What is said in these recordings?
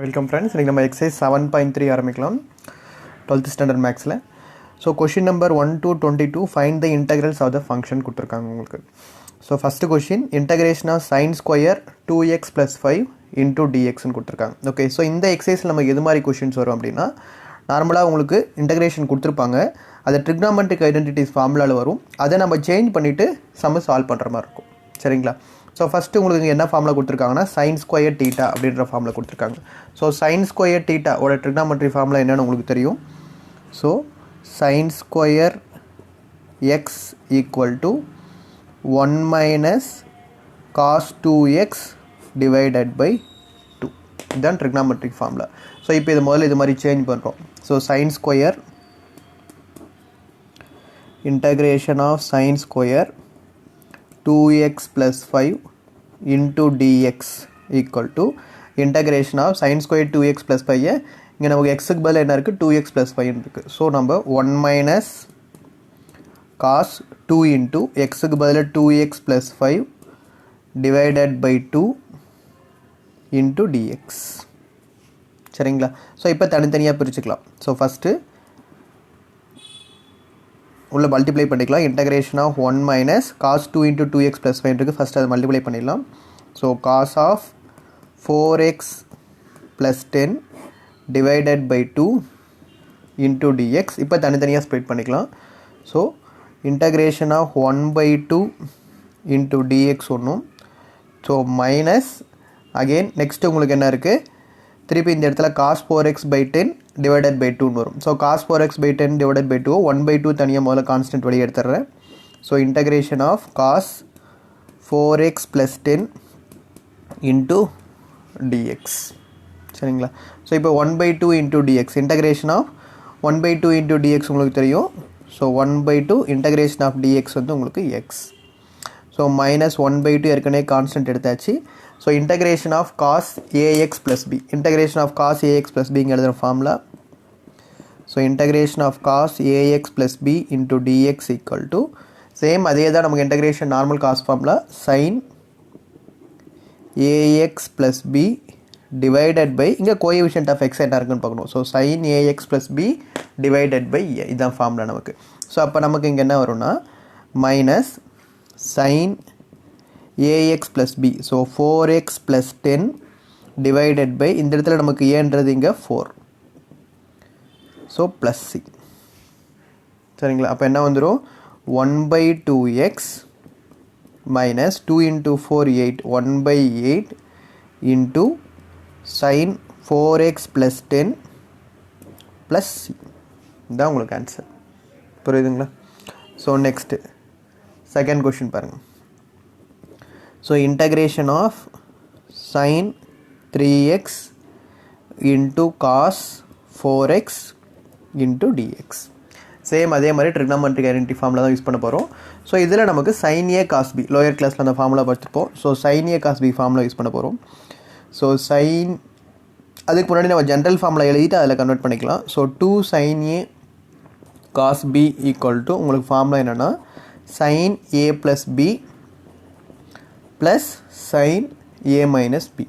Welcome friends. இன்றைக்கி நம்ம exercise 7.3 ஆரம்பிக்கலாம் 12th ஸ்டாண்டர்ட் மேக்ஸில். So question number 1 to 22 find the integrals of the function கொடுத்துருக்காங்க உங்களுக்கு. So first question integration of sin square 2x + 5 into டிஎக்ஸ்ன்னு கொடுத்துருக்காங்க. ஓகே, ஸோ இந்த எக்ஸசைஸில் நமக்கு எது மாதிரி கொஷின்ஸ் வரும் அப்படின்னா, நார்மலாக உங்களுக்கு இன்டெகிரேஷன் கொடுத்துருப்பாங்க, அது ட்ரிக்னாமெட்ரிக் ஐடென்டிட்டிஸ் ஃபார்முலாவில் வரும், அதை நம்ம சேஞ்ச் பண்ணிவிட்டு சம்ம சால்வ் பண்ணுற மாதிரி இருக்கும். சரிங்களா? ஸோ ஃபஸ்ட்டு உங்களுக்கு என்ன ஃபார்முலா கொடுத்துருக்காங்கன்னா sin ஸ்கொயர் தீட்டா அப்படின்ற ஃபார்முலா கொடுத்துருக்காங்க. ஸோ sin ஸ்கொயர் தீட்டா ஓட ட்ரிக்னாமெட்ரி ஃபார்முலா என்னென்னு உங்களுக்கு தெரியும். So sin square x equal to 1 - cos 2x divided by 2. இதுதான் ட்ரிக்னாமெட்ரிக் ஃபார்முலா. ஸோ இப்போ இது முதல்ல இது மாதிரி சேஞ்ச் பண்ணுறோம். So sin square integration of sin square 2x + 5 into dx equal to integration of sin square 2x + 5. இங்கே நமக்கு xக்கு பதில் என்ன இருக்குது, 2x + 5 இருக்குது. ஸோ நம்ம 1 - cos 2 into xக்கு பதில் 2x + 5 divided by 2 into dx. சரிங்களா? ஸோ இப்போ தனித்தனியாக பிரிச்சுக்கலாம். ஸோ ஃபஸ்ட்டு உள்ள மல்டிப்ளை பண்ணிக்கலாம். Integration of 1 - cos 2 into 2x + 5 இருக்குது. ஃபஸ்ட்டு அதை மல்டிப்ளை பண்ணிடலாம். So cos of 4x + 10 divided by 2 into dx. இப்போ தனித்தனியாக ஸ்ப்ளிட் பண்ணிக்கலாம். So integration of 1/2 into dx ஒன்றும். ஸோ மைனஸ் அகெயின் நெக்ஸ்ட்டு உங்களுக்கு என்ன இருக்குது, திருப்பி இந்த இடத்துல cos 4x/10 டிவைடட் பை 2ன்னு வரும். So cos 4x/10 divided by 2 1/2 தனியாக முதல்ல கான்ஸ்டன்ட் வெளியே எடுத்துடுறேன். So integration of cos 4x + 10 into dx. சரிங்களா? ஸோ இப்போ 1/2 into dx. Integration of 1/2 into dx உங்களுக்கு தெரியும். ஸோ 1/2 இன்டகிரேஷன் ஆஃப் dx வந்து உங்களுக்கு x. ஸோ மைனஸ் 1/2 ஏற்கனவே கான்ஸ்டன்ட் எடுத்தாச்சு. So integration of cos ax + b. Integration of cos ax + b எழுதுகிற formula. So integration of cos ax + b into dx equal to same அதே தான் நமக்கு integration normal cos formula sin ax + b divided by இங்கே coefficient of x என்ன இருக்குன்னு பார்க்கணும். So sin ax + b divided by a. இதுதான் formula நமக்கு. So அப்போ நமக்கு இங்கே என்ன வரும்னா minus sin ax + b. So 4x + 10 divided by இந்த இடத்துல நமக்கு ஏன்றது இங்கே 4. So plus c. சரிங்களா? அப்போ என்ன வந்துடும், 1/2x minus 2 into 4 8 1/8 into sin 4x + 10 plus c. இதுதான் உங்களுக்கு ஆன்சர். புரியுதுங்களா? ஸோ நெக்ஸ்ட்டு செகண்ட் கொஷின் பாருங்கள். So integration of sin 3x into cos 4x into dx. சேம் அதே மாதிரி ட்ரிக்னாமெட்ரிக் ஐடென்டிட்டி ஃபார்முலா தான் யூஸ் பண்ண போகிறோம். ஸோ இதில் நமக்கு sin a cos b lower கிளாஸில் அந்த ஃபார்முலா பார்த்துருப்போம். So sin a cos b formula use பண்ண போகிறோம். ஸோ sin அதுக்கு முன்னாடி நம்ம ஜென்ரல் ஃபார்முலா எழுதிட்டு அதில் கன்வெர்ட் பண்ணிக்கலாம். So 2 sin a cos b equal to உங்களுக்கு ஃபார்முலா என்னென்னா sin a + b plus sin a - b.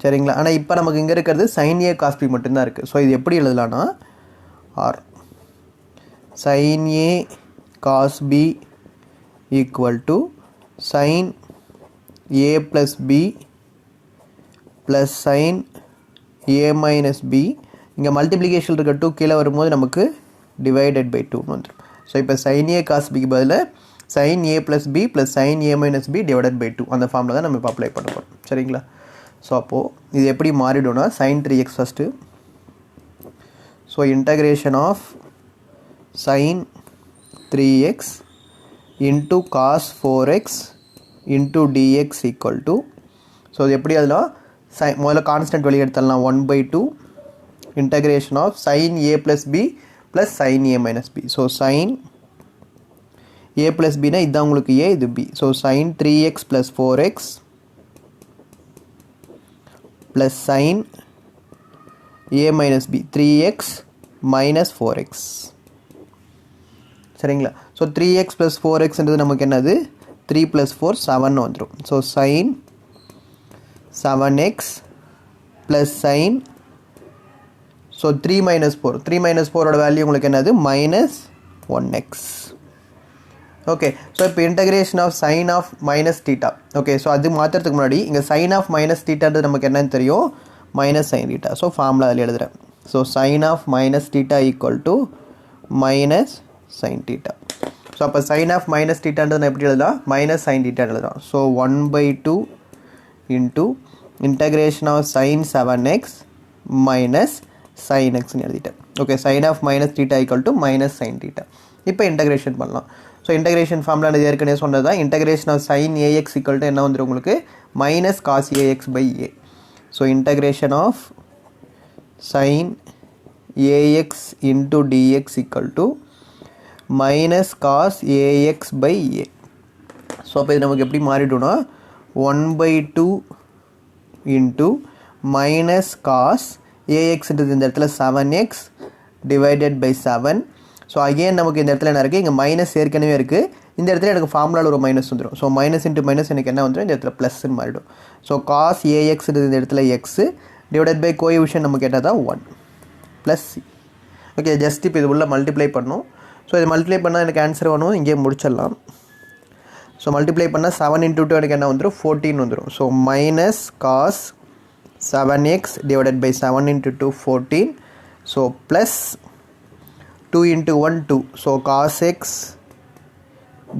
சரிங்களா? ஆனால் இப்போ நமக்கு இங்கே இருக்கிறது sin a cos b மட்டும்தான் இருக்குது. ஸோ இது எப்படி எழுதலான்னா ஆர் sin a cos b equal to sin a + b plus sin a - b. இங்கே மல்டிப்ளிகேஷன் இருக்க 2 கீழே வரும்போது நமக்கு டிவைடட் பை 2 வந்துடும். ஸோ இப்போ sin a cos b பதில் sin a + b plus sin a - b divided by 2 அந்த ஃபார்முலா தான் நம்ம இப்போ அப்ளை பண்ண போகிறோம். சரிங்களா? ஸோ அப்போது இது எப்படி மாறிடும்னா sin 3x first. So integration of sin 3x into cos 4x into dx equal to so இது எப்படி அதெல்லாம் முதல்ல கான்ஸ்டன்ட் வெளியே எடுத்துடலாம். 1/2 integration of sin a + b plus sin a - b. So sin a + bனா இதுதான் உங்களுக்கு a, இது b. So sin 3x + 4x plus sin a - b 3x - 4x. சரிங்களா? ஸோ 3x + 4xன்றது நமக்கு என்னது, 3 + 4 7 வந்துடும். So sin 7x plus sin. So 3 minus 4. 3 minus 4 ஓட value உங்களுக்கு என்னது minus 1x. ஓகே ஸோ இப்போ integration of sine of minus theta. Okay so அது மாற்றுறதுக்கு முன்னாடி இங்கே சைன் ஆஃப் மைனஸ் தீட்டான்றது நமக்கு என்னன்னு தெரியும், minus sine theta. So formula அதில் எழுதுகிறேன். So sine of minus theta equal to minus sine theta. So அப்போ சைன் ஆஃப் மைனஸ் தீட்டான்றது நான் எப்படி எழுதலாம், மைனஸ் சைன் தீட்டா எழுதலாம். So 1/2 into integration of sine 7x minus sine எக்ஸ்ன்னு எழுதிட்டேன். Okay sine of minus theta equal to minus sine theta. இப்போ integration பண்ணலாம். ஸோ இன்டகிரேஷன் ஃபார்முலா ஏற்கனவே சொன்னது தான். Integration of sine a x equal to என்ன வந்துடும் உங்களுக்கு, minus cos a x by a. So integration of sine a x into d x equal to minus cos a x by a. So அப்போ இது நமக்கு எப்படி மாறிடும்னா 1/2 இன்ட்டு மைனஸ் காஸ் ஏஎக்ஸ்ன்றது இந்த இடத்துல 7x divided by 7. So again நமக்கு இந்த இடத்துல என்ன இருக்குது, இங்கே மைனஸ் ஏற்கனவே இருக்குது, இந்த இடத்துல எனக்கு ஃபார்முலாவில் ஒரு மைனஸ் வந்துடும். ஸோ மைனஸ் இன்ட்டு மைனஸ் எனக்கு என்ன வந்துடும், இந்த இடத்துல ப்ளஸ்ன்னு மாறிடும். ஸோ காஸ் ஏஎக்ஸ்ன்றது இந்த இடத்துல எக்ஸு டிவைடட் பை கோஎஃபிஷியன்ட் நமக்கு கேட்டால் தான் 1 ப்ளஸ் சி. ஓகே ஜஸ்ட் இப்போ இது உள்ள மல்டிப்ளை பண்ணணும். ஸோ இது மல்டிப்ளை பண்ணால் எனக்கு ஆன்சர் வேணும், இங்கே முடிச்சிடலாம். ஸோ மல்டிப்ளை பண்ணால் 7 × 2 எனக்கு என்ன வந்துடும், 14 வந்துடும். So minus cos 7x divided by 7 × 2 14. So plus 2 × 1 2. So cos x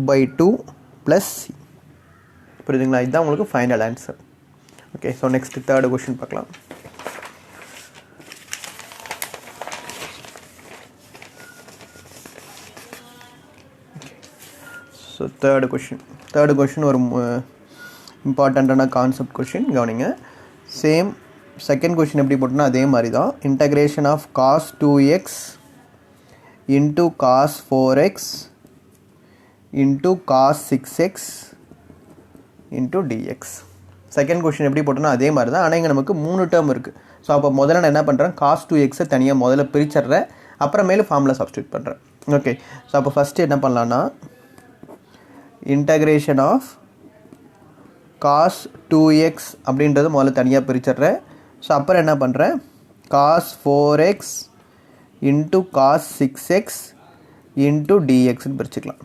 by 2 plus c. புரியுதுங்களா, இதுதான் உங்களுக்கு final answer. Okay so next third question பார்க்கலாம். ஸோ தேர்டு கொஷின் ஒரு இம்பார்ட்டண்ட்டான கான்செப்ட் கொஷின் கவனிங்க. சேம் செகண்ட் கொஷின் எப்படி போட்டோன்னா அதே மாதிரி தான். Integration of cos 2x into cos 4x into cos 6x into d x. Second question எப்படி போட்டோன்னா அதே மாதிரி தான், ஆனால் இங்கே நமக்கு 3 டேர்ம் இருக்குது. ஸோ அப்போ முதல்ல நான் என்ன பண்ணுறேன், காஸ் 2x தனியாக முதல்ல பிரிச்சிட்றேன், அப்புறமேலு ஃபார்முலா சப்ஸ்டியூட் பண்ணுறேன். ஓகே ஸோ அப்போ ஃபஸ்ட்டு என்ன பண்ணலான்னா இன்டகிரேஷன் ஆஃப் காஸ் 2x அப்படின்றது முதல்ல தனியாக பிரிச்சிட்றேன். ஸோ அப்புறம் என்ன பண்ணுறேன், cos 4x into cos 6x into டிஎக்ஸ்ன்னு பிரிச்சுக்கலாம்.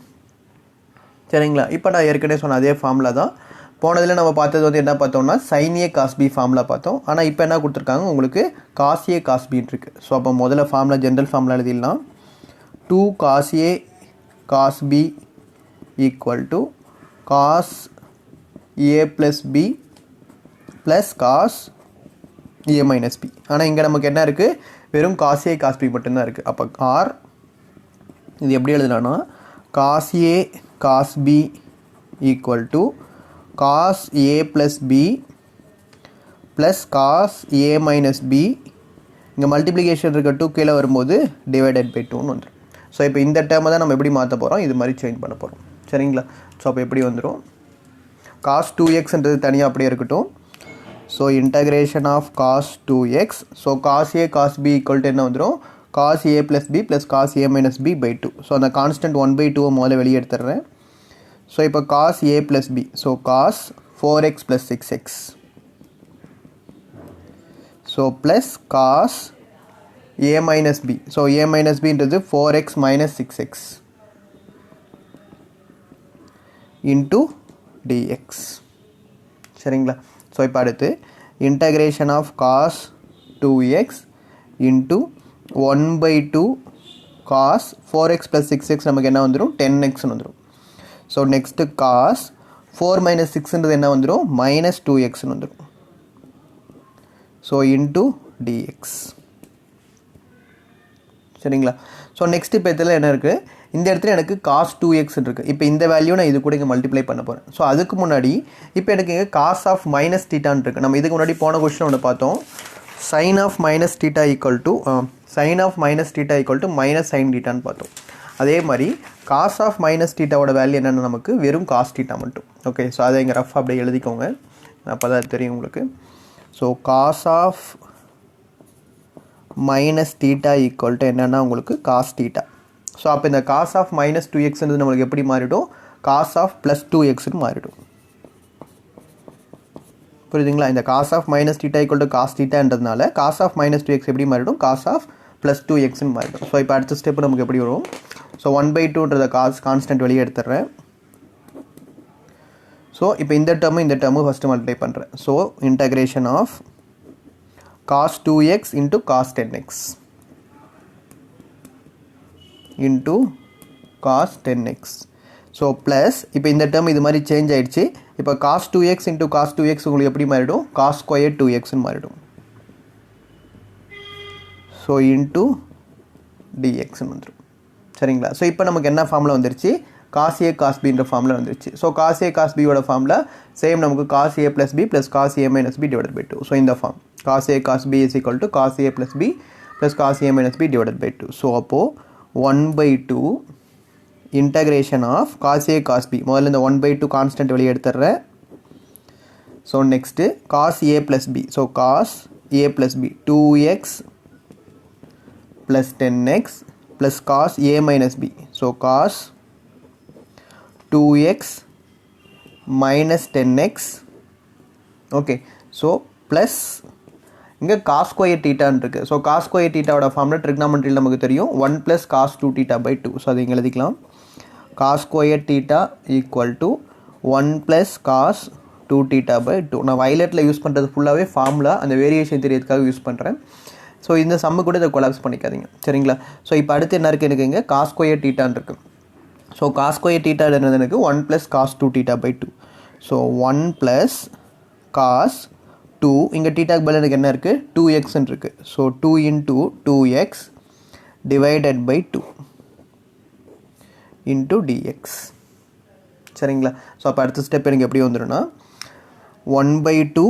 சரிங்களா, இப்போ நான் ஏற்கனவே சொன்ன அதே ஃபார்முலா தான். போனதில் நம்ம பார்த்தது வந்து என்ன பார்த்தோம்னா சைன் ஏ காஸ் பி ஃபார்முலா பார்த்தோம். ஆனால் இப்போ என்ன கொடுத்துருக்காங்க உங்களுக்கு, காஸ் ஏ காஸ் பின்னு இருக்குது. ஸோ அப்போ முதல்ல ஃபார்முலா ஜென்ரல் ஃபார்முலா எழுதிடலாம். 2 cos a cos b equal to cos a plus b plus cos a minus b. ஆனால் இங்கே நமக்கு என்ன இருக்குது, வெறும் காஸ் ஏ காஸ் பி மட்டும்தான் இருக்குது. அப்போ ஆர் இது எப்படி எழுதலாம்னா cos a cos b equal to cos a plus b plus cos a minus b. இங்கே மல்டிப்ளிகேஷன் இருக்க 2 கீழே வரும்போது டிவைடட் பை 2ன்னு வந்துடும். ஸோ இப்போ இந்த டேர்மை தான் நம்ம எப்படி மாற்ற போகிறோம், இது மாதிரி சேஞ்ச் பண்ண போகிறோம். சரிங்களா, ஸோ அப்போ எப்படி வந்துடும், காஸ் 2xன்றது தனியாக அப்படியே இருக்கட்டும். So integration of cos 2x. So cos a cos b equal to என்ன வந்துடும், cos a plus b plus cos a minus b by 2. So அந்த கான்ஸ்டன்ட் 1/2 முதல்ல வெளியே எடுத்துடுறேன். ஸோ இப்போ cos a plus b, so cos 4x plus 6x. So plus cos a minus b. So a minus பின்றது 4x minus 6x into d x. சரிங்களா, so இப்போ அடுத்து integration of cos 2x into 1/2 cos 4x plus 6x நமக்கு என்ன வந்துடும், 10xன்னு வந்துடும். So next cos 4 minus 6ன்றது என்ன வந்துடும், மைனஸ் 2xன்னு வந்துடும். So into d x. சரிங்களா, ஸோ நெக்ஸ்ட் இப்போ இதில் என்ன இருக்குது, இந்த இடத்துல எனக்கு காஸ் 2x இருக்குது. இப்போ இந்த வேல்யூ நான் இது கூட இங்கே மல்டிப்ளை பண்ண போகிறேன். ஸோ அதுக்கு முன்னாடி இப்போ எனக்கு இங்கே காஸ் ஆஃப் மைனஸ் தீட்டான்னு இருக்குது. நம்ம இதுக்கு முன்னாடி போன கொஸ்டின் ஒன்று பார்த்தோம், sine of minus theta equal to minus sine தீட்டான்னு பார்த்தோம். அதே மாதிரி காஸ் ஆஃப் மைனஸ் தீட்டாவோட வேல்யூ என்னென்னா நமக்கு வெறும் காஸ் தீட்டா மட்டும். ஓகே, ஸோ அதை இங்கே ரஃப் அப்படியே எழுதிக்கோங்க, அப்போ தான் தெரியும் உங்களுக்கு. So cos of minus theta equal to என்னென்னா உங்களுக்கு காஸ் தீட்டா. ஸோ அப்போ இந்த காஸ் ஆஃப் மைனஸ் 2xன்றது நம்மளுக்கு எப்படி மாறிடும், காஸ் ஆஃப் ப்ளஸ் 2xன்னு மாறிடும். புரியுதுங்களா? இந்த cos of minus theta equal to cos thetaன்றதுனால cos of minus 2x எப்படி மாறிடும்? cos of plus 2xன்னு மாறிடும். ஸோ இப்போ அடுத்த ஸ்டெப் நமக்கு எப்படி வரும்? ஸோ 1/2ன்றத கான்ஸ்டன்ட் வெளியே எடுத்துடுறேன். ஸோ இப்போ இந்த டேர்மு ஃபஸ்ட்டு மல்டிப்ளை பண்ணுறேன். So integration of cos 2x into cos 10x into cos 10x. So plus இப்போ இந்த டேர்ம் இது மாதிரி சேஞ்ச் ஆகிடுச்சு. இப்போ cos 2x into cos 2x உங்களுக்கு எப்படி மாறிடும்? cos square 2xன்னு மாறிடும். ஸோ இன்ட்டு dxன்னு வந்துடும். சரிங்களா? ஸோ இப்போ நமக்கு என்ன ஃபார்மில் வந்துருச்சு? cos a cos bன்ற ஃபார்மில் வந்துருச்சு. So cos a cos b யோட ஃபார்மில் சேம் நமக்கு cos a plus b plus cos a minus b divided by 2. So இந்த form cos a cos b is equal to cos a plus b plus cos a minus b divided by 2. So அப்போது 1/2 integration of cos a cos b. முதல்ல இந்த 1/2 constant வெளியே எடுத்துடுறேன். So next cos a plus b. ஸோ cos a plus b 2x plus 10x plus cos a minus b. ஸோ cos 2x minus 10x. Okay. So plus இங்கே cos square thetaன்னு இருக்குது. So cos square thetaவோட ஃபார்மில் ட்ரிக்னாமெட்ரியில் நமக்கு தெரியும் 1 plus cos 2 theta by 2. So அது இங்கே எழுதிக்கலாம். cos square theta equal to 1 plus cos 2 theta by 2. நான் வயலட்டில் யூஸ் பண்ணுறது ஃபுல்லாகவே ஃபார்முலா அந்த வேரியேஷன் தெரியறதுக்காக யூஸ் பண்ணுறேன். ஸோ இந்த சம்மு கூட இதை கொலாப்ஸ் பண்ணிக்காதீங்க. சரிங்களா? ஸோ இப்போ அடுத்து என்ன இருக்குது எனக்கு இங்கே cos square thetaன்னு இருக்குது. ஸோ cos square theta என்னது எனக்கு 1 plus cos 2 theta by 2. So 1 plus cos 2 இங்கே தீட்டாக்கு பதில் எனக்கு என்ன இருக்குது? 2xன்னு இருக்குது. So 2 into 2x divided by 2 into dx. சரிங்களா? ஸோ அப்போ அடுத்த ஸ்டெப் எனக்கு எப்படி வந்துடும்னா 1/2.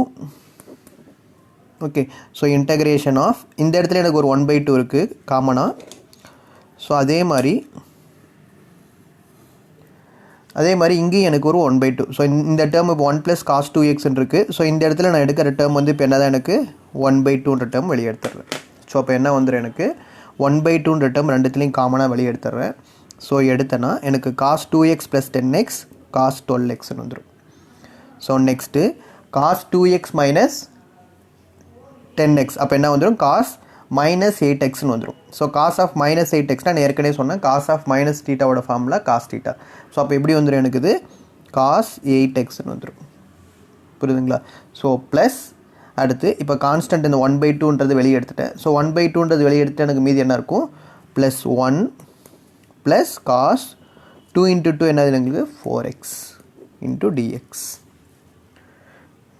ஓகே. ஸோ இன்டகிரேஷன் ஆஃப் இந்த இடத்துல எனக்கு ஒரு 1/2 இருக்குது காமனாக. ஸோ அதே மாதிரி இங்கேயும் எனக்கு ஒரு 1/2. ஸோ இந்த டேர்ம் இப்போ 1 plus cos 2xன்னு இருக்குது. ஸோ இந்த இடத்துல நான் எடுக்கிற டேர்ம் வந்து இப்போ என்ன தான் எனக்கு 1/2ன்ற டேர்ம் வெளியே எடுத்துடுறேன். ஸோ அப்போ என்ன வந்துடும் எனக்கு 1/2ன்ற டேர்ம் ரெண்டுத்துலேயும் காமனாக வெளியே எடுத்துடுறேன். ஸோ எடுத்தேன்னா எனக்கு cos 2x plus 10x cos 12xன்னு வந்துடும். So next cos 2x minus 10x அப்போ என்ன வந்துடும்? cos minus 8xன்னு வந்துடும். So cos of minus 8x நான் ஏற்கனவே சொன்னேன் cos of minus thetaவோட ஃபார்முலா cos theta. ஸோ அப்போ எப்படி வந்துடும் எனக்கு இது cos 8xன்னு வந்துடும். புரியுதுங்களா? ஸோ ப்ளஸ் அடுத்து இப்போ கான்ஸ்டன்ட் இந்த 1/2ன்றது வெளியே எடுத்துட்டேன். ஸோ 1/2ன்றது வெளியே எடுத்துட்டு எனக்கு மீதி என்ன இருக்கும்? ப்ளஸ் 1 ப்ளஸ் cos 2 into 2 என்னது எங்களுக்கு 4x into dx.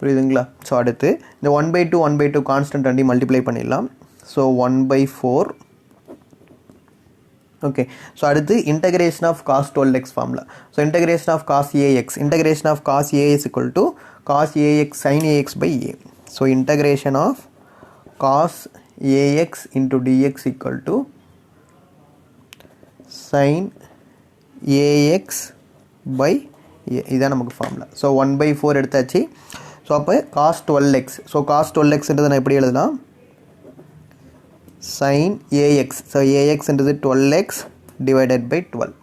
புரியுதுங்களா? ஸோ அடுத்து இந்த 1/2 கான்ஸ்டன்ட் ரெண்டையும் மல்டிப்ளை பண்ணிடலாம். ஸோ 1/4. ஓகே. ஸோ அடுத்து integration of cos 12x formula. So integration of cos ax. Integration of cos ax equal to cos ax sin ax by a. So integration of cos ax into dx equal to sin ax by a. இதுதான் நமக்கு formula. So 1/4 எடுத்தாச்சு. So அப்போ cos 12x. So cos 12xன்றதை நான் எப்படி எழுதலாம்? sin ax. So axன்றது 12x divided by 12.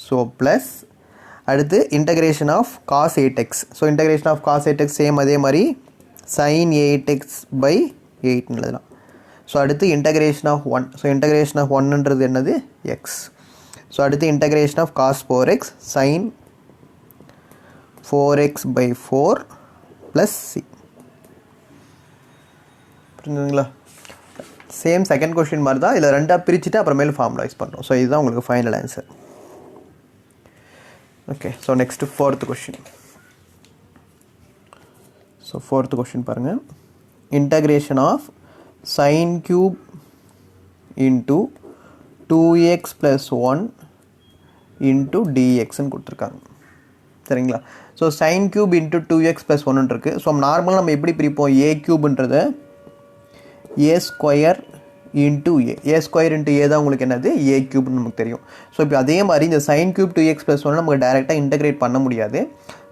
So plus அடுத்து integration of cos 8x. So integration of cos 8x same அதே மாதிரி sin 8x by 8ன்னு எழுதலாம். ஸோ அடுத்து integration of 1. So integration of 1ன்றது என்னது? x. ஸோ அடுத்து integration of cos 4x sin 4x by 4 plus c. புரிஞ்சுதுங்களா? சேம் செகண்ட் கொஸ்டின் மாதிரி தான். இதில் ரெண்டாக பிரிச்சுட்டு அப்புறமேல ஃபார்முலைஸ் பண்ணுறோம். ஸோ இதுதான் உங்களுக்கு final answer. Okay. So next 4th question. So 4th question பாருங்கள். Integration of sin cube into 2x plus 1 into dxன்னு கொடுத்துருக்காங்க. சரிங்களா? So sin cube into 2x plus 1 இருக்குது. ஸோ நார்மலாக நம்ம எப்படி பிரிப்போம்? a க்யூப்ன்றதை a square into a square into a தான் உங்களுக்கு என்னது? a க்யூப்னு நமக்கு தெரியும். ஸோ இப்போ அதே மாதிரி இந்த sin cube 2x plus 1 நமக்கு டேரெக்டாக இன்டகிரேட் பண்ண முடியாது.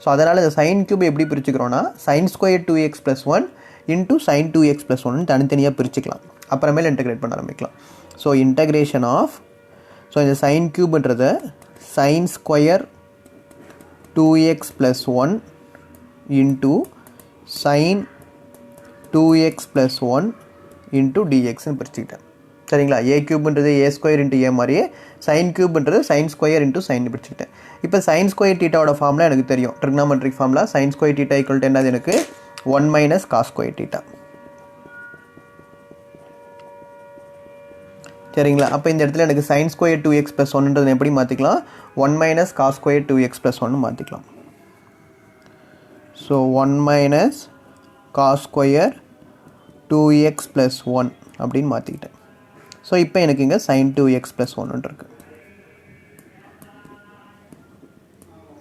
ஸோ அதனால் இந்த sin cube எப்படி பிரிச்சுக்கிறோன்னா sin square 2x plus 1 into sin 2x plus 1 தனித்தனியாக பிரிச்சுக்கலாம். அப்புறமேல இன்டகிரேட் பண்ண ஆரம்பிக்கலாம். ஸோ இன்டகிரேஷன் ஆஃப் ஸோ இந்த sin க்யூப்ன்றதை sin square 2x plus 1 into sin 2x plus 1 into dxன்னு பிரிச்சுக்கிட்டேன். சரிங்களா? a cube a square into a மாதிரியே sin cube sin square into sin பிரிச்சுக்கிட்டேன். இப்போ sin square theta formula எனக்கு தெரியும். Trigonometric formula sin square theta equal to என்னது எனக்கு 1 minus cos square theta. சரிங்களா? அப்போ இந்த இடத்துல எனக்கு sin square 2x plus 1 எப்படி மாற்றிக்கலாம்? 1 minus cos square 2x plus 1 மாற்றிக்கலாம். So 1 minus cos square 2x plus 1 அப்படின்னு மாற்றிக்கிட்டேன். ஸோ இப்போ எனக்கு இங்கே sin 2x plus 1 இருக்குது.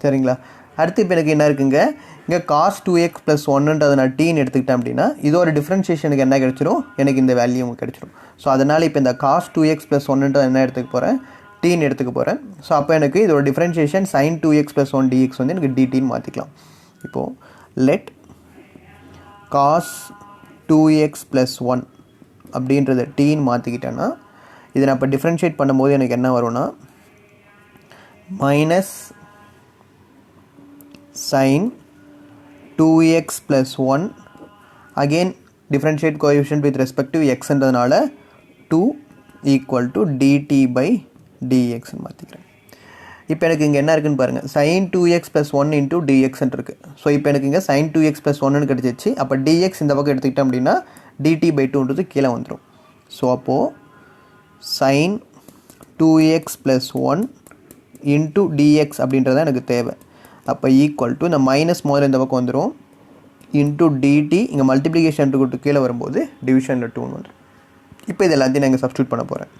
சரிங்களா? அடுத்து இப்போ எனக்கு என்ன இருக்குங்க, இங்கே cos 2x plus 1ன்றது நான் டீன்னு எடுத்துக்கிட்டேன் அப்படின்னா இதோட டிஃப்ரென்ஷியேஷனுக்கு என்ன கிடைச்சிரும், எனக்கு இந்த வேல்யூ கிடைச்சிரும். ஸோ அதனால் இப்போ இந்த cos 2x plus 1ன்றது என்ன எடுத்துக்க போகிறேன், டீன்னு எடுத்துக்க போகிறேன். ஸோ அப்போ எனக்கு இதோட differentiation sin 2x plus 1 dx வந்து எனக்கு dtன்னு மாற்றிக்கலாம். இப்போது let cos 2x plus 1 அப்படின்றத டீன்னு மாற்றிக்கிட்டேன்னா இதை நான் இப்போ டிஃப்ரென்ஷியேட் பண்ணும்போது எனக்கு என்ன வரும்னா minus sin 2x plus 1 again differentiate coefficient with respect to x என்றதுனால 2 equal to dt by dx மாற்றிக்கிறேன். இப்போ எனக்கு இங்கே என்ன இருக்குன்னு பாருங்கள், sin 2x plus 1 into dx இருக்குது. ஸோ இப்போ எனக்கு இங்கே sin 2x plus 1 கிடச்சிச்சு. அப்போ dx இந்த பக்கம் எடுத்துக்கிட்டோம் அப்படின்னா dt by 2ன்றது கீழே வந்துடும். ஸோ அப்போது sin 2x plus 1 into dx அப்படின்றது எனக்கு தேவை. அப்போ ஈக்குவல் டு இந்த மைனஸ் முதல்ல இந்த பக்கம் வந்துடும் இன்ட்டு டிடி இங்கே மல்டிப்ளிகேஷன் கொடுத்து கீழே வரும்போது டிவிஷனில் 2 வந்துடும். இப்போ இது எல்லாத்தையும் நான் இங்கே சப்ஸ்டியூட் பண்ண போகிறேன்.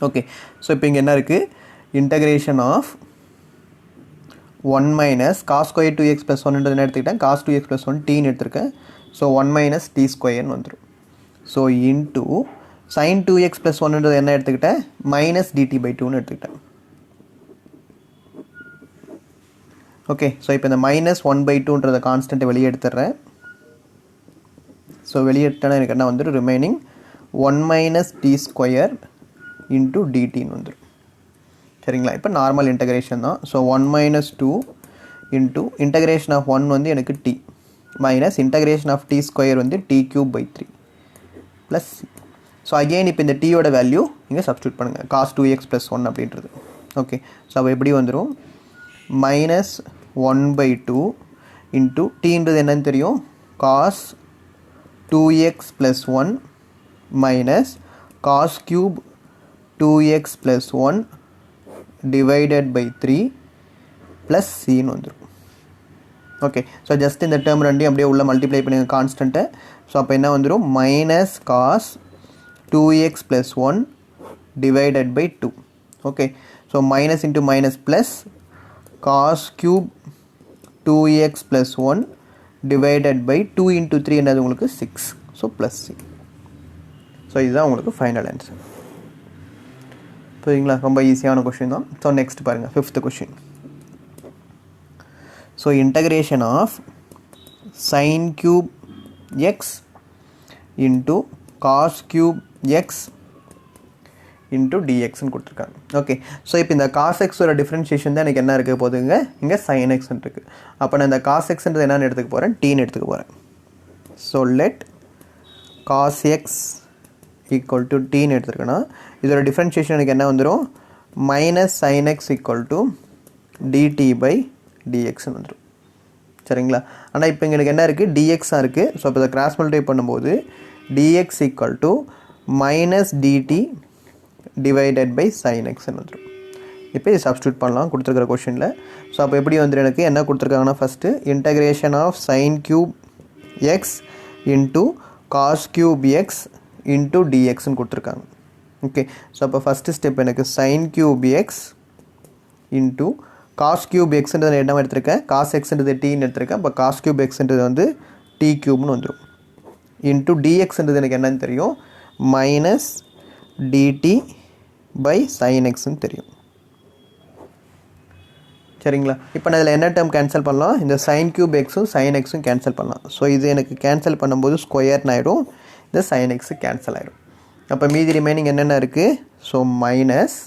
ஓகே, ஸோ இப்போ இங்கே என்ன இருக்குது, integration of 1 minus cos square 2x plus 1 என்ன எடுத்துக்கிட்டேன், காஸ் 2x ப்ளஸ் 1 டீன்னு எடுத்திருக்கேன். ஸோ 1 மைனஸ் டி ஸ்கொயர்னு வந்துடும். So into sine 2x plus 1 என்ன எடுத்துக்கிட்டேன், மைனஸ் டிடி பை 2ன்னு எடுத்துக்கிட்டேன். ஓகே, ஸோ இப்போ இந்த மைனஸ் 1/2ன்றத கான்ஸ்டன்ட்டை வெளியே எடுத்துடுறேன். ஸோ வெளியே எடுத்தேன்னா எனக்கு என்ன வந்துடும், remaining 1 minus t square into டிடின்னு வந்துடும். சரிங்களா? இப்போ நார்மல் இன்டகிரேஷன் தான். So 1 minus 2 into integration of 1 வந்து எனக்கு t minus integration of t square வந்து t cube by 3 plus c. So again இப்போ இந்த டீயோட வேல்யூ இங்கே சப்ஸ்டியூட் பண்ணுங்கள், காஸ் 2x ப்ளஸ் 1 அப்படின்றது. ஓகே, ஸோ அப்போ எப்படி வந்துடும், மைனஸ் 1/2 இன்ட்டு டீன்றது என்னன்னு தெரியும், cos 2x plus 1 minus cos cube 2x plus 1 divided by 3 plus சின்னு வந்துடும். ஓகே, ஸோ ஜஸ்ட் இந்த டேர்ம் ரெண்டையும் அப்படியே உள்ள மல்டிப்ளை பண்ணுங்க கான்ஸ்டன்ட்டை. ஸோ அப்போ என்ன வந்துடும், minus cos 2x plus 1 divided by 2. Okay, so minus into minus plus cos cube 2x plus 1 divided by 2 into 3 என்னது உங்களுக்கு 6. So plus c. ஸோ இதுதான் உங்களுக்கு ஃபைனல் ஆன்சர். புரியுங்களா? ரொம்ப ஈஸியான கொஷின் தான். ஸோ நெக்ஸ்ட் பாருங்கள், 5th question. So integration of sine cube x into cos cube x into டிஎக்ஸ்ன்னு கொடுத்துருக்காங்க. ஓகே, ஸோ இப்போ இந்த காஸ் எக்ஸோட டிஃப்ரென்ஷியேஷன் தான் எனக்கு என்ன இருக்க போதுங்க, இங்கே சைன் எக்ஸ்ன்னு இருக்குது. அப்போ நான் இந்த காஸ் எக்ஸ்ன்றது என்னென்னு எடுத்துக்க போகிறேன், டீன்னு எடுத்துக்க போகிறேன். So let cos x equal to டீன்னு எடுத்துருக்கேன்னா இதோட டிஃப்ரென்ஷியேஷன் எனக்கு என்ன வந்துடும், minus sine x equal to d t by டிஎக்ஸ்ன்னு வந்துடும். சரிங்களா? ஆனால் இப்போ எங்களுக்கு என்ன இருக்குது, டிஎக்ஸாக இருக்குது. ஸோ இப்போ இதை கிராஸ் மல்டிப்ளை பண்ணும்போது d x equal to minus d t divided by sine எக்ஸ்ன்னு வந்துடும். இப்போ இது சப்ஸ்டியூட் பண்ணலாம் கொடுத்துருக்குற கொஷினில். ஸோ அப்போ எப்படி வந்துடும், எனக்கு என்ன கொடுத்துருக்காங்கன்னா first integration of sine cube x into cos cube x into டிஎக்ஸ்ன்னு கொடுத்துருக்காங்க. ஓகே, ஸோ அப்போ ஃபஸ்ட்டு ஸ்டெப் எனக்கு sine cube x into cos cube எக்ஸ்ன்றது என்ன எடுத்திருக்கேன், காஸ் எக்ஸ்ன்றது டீன்னு எடுத்திருக்கேன். அப்போ காஸ் கியூப் எக்ஸ்ன்றது வந்து டி கியூப்னு வந்துடும். இன்ட்டு டிஎக்ஸ்ன்றது எனக்கு என்னன்னு தெரியும், மைனஸ் டிடி பை சைன் எக்ஸ்ன்னு தெரியும். சரிங்களா? இப்போ நான் இதில் என்ன டேர்ம் கேன்சல் பண்ணலாம், இந்த சைன் கியூப் எக்ஸும் சைன் எக்ஸும் கேன்சல் பண்ணலாம். ஸோ இது எனக்கு கேன்சல் பண்ணும்போது ஸ்கொயர்னு ஆகிடும், இந்த சைன் எக்ஸு கேன்சல் ஆகிடும். அப்போ மீதி ரிமைனிங் என்னென்ன இருக்குது, so minus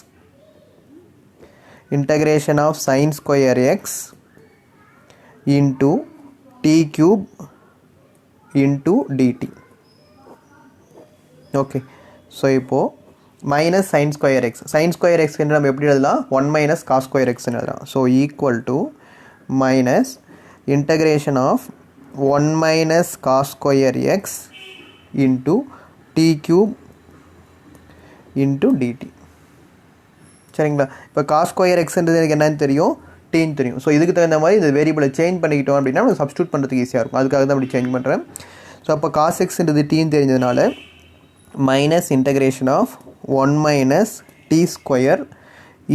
integration of sin square x into t cube into dt. Okay so இப்போது minus sine square x, sine square x என்று நம்ம எப்படி எழுதலாம், 1 மைனஸ் காஸ் ஸ்கொயர் எக்ஸ்ன்னு எழுதலாம். So equal to minus integration of 1 minus cos square x into t cube into d t. சரிங்களா? இப்போ cos square எக்ஸ்ன்றது எனக்கு என்னன்னு தெரியும், டீன்னு தெரியும். ஸோ இதுக்கு தகுந்த மாதிரி இந்த வேரியபிளை சேஞ்ச் பண்ணிக்கிட்டோம் அப்படின்னா நம்ம சப்ஸ்டியூட் பண்ணுறதுக்கு ஈஸியாக இருக்கும். அதுக்காக தான் அப்படி சேஞ்ச் பண்ணுறேன். ஸோ அப்போ காஸ் எக்ஸ்ன்றது டீன்னு தெரிஞ்சதுனால minus integration of 1 minus t square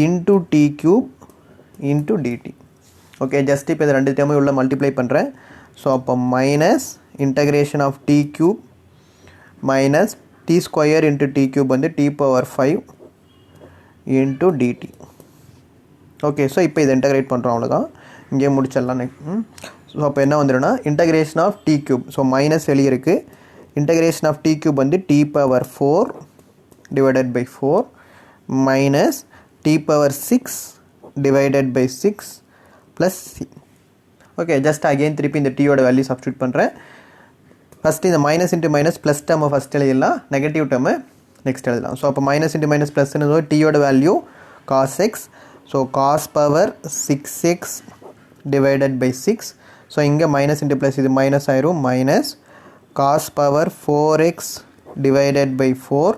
into t cube into d t. Okay, just இப்போ இந்த ரெண்டு டேர்மை உள்ள மல்டிப்ளை பண்ணுறேன். ஸோ அப்போ minus integration of t cube minus t square into t cube வந்து t power 5 into d t. Okay, so இப்போ இதை இன்டகிரேட் பண்ணுறோம், அவ்வளோதான், இங்கே முடிச்சிடலாம். ஸோ அப்போ என்ன வந்துடும்னா integration of t cube, so minus வெளியே இருக்குது, இன்டகிரேஷன் ஆஃப் டி கியூப் வந்து t power 4 divided by 4 minus t power 6 divided by 6 plus c. Okay, just again திருப்பி இந்த டீயோட வேல்யூ சப்ஸ்டியூட் பண்ணுறேன். ஃபஸ்ட்டு இந்த மைனஸ் இன்ட்டு மைனஸ் ப்ளஸ் டேர்மை ஃபஸ்ட் எழுதிடலாம், நெகட்டிவ் டேர்மை நெக்ஸ்ட் எழுதலாம். ஸோ அப்போ மைனஸ் இன்ட்டு மைனஸ் ப்ளஸ்ன்னு டீயோட வேல்யூ cos x, so cos power 6x divided by 6. So இங்கே மைனஸ் இன்ட்டு ப்ளஸ் இது மைனஸ் ஆயிரும், minus cos power 4x divided by 4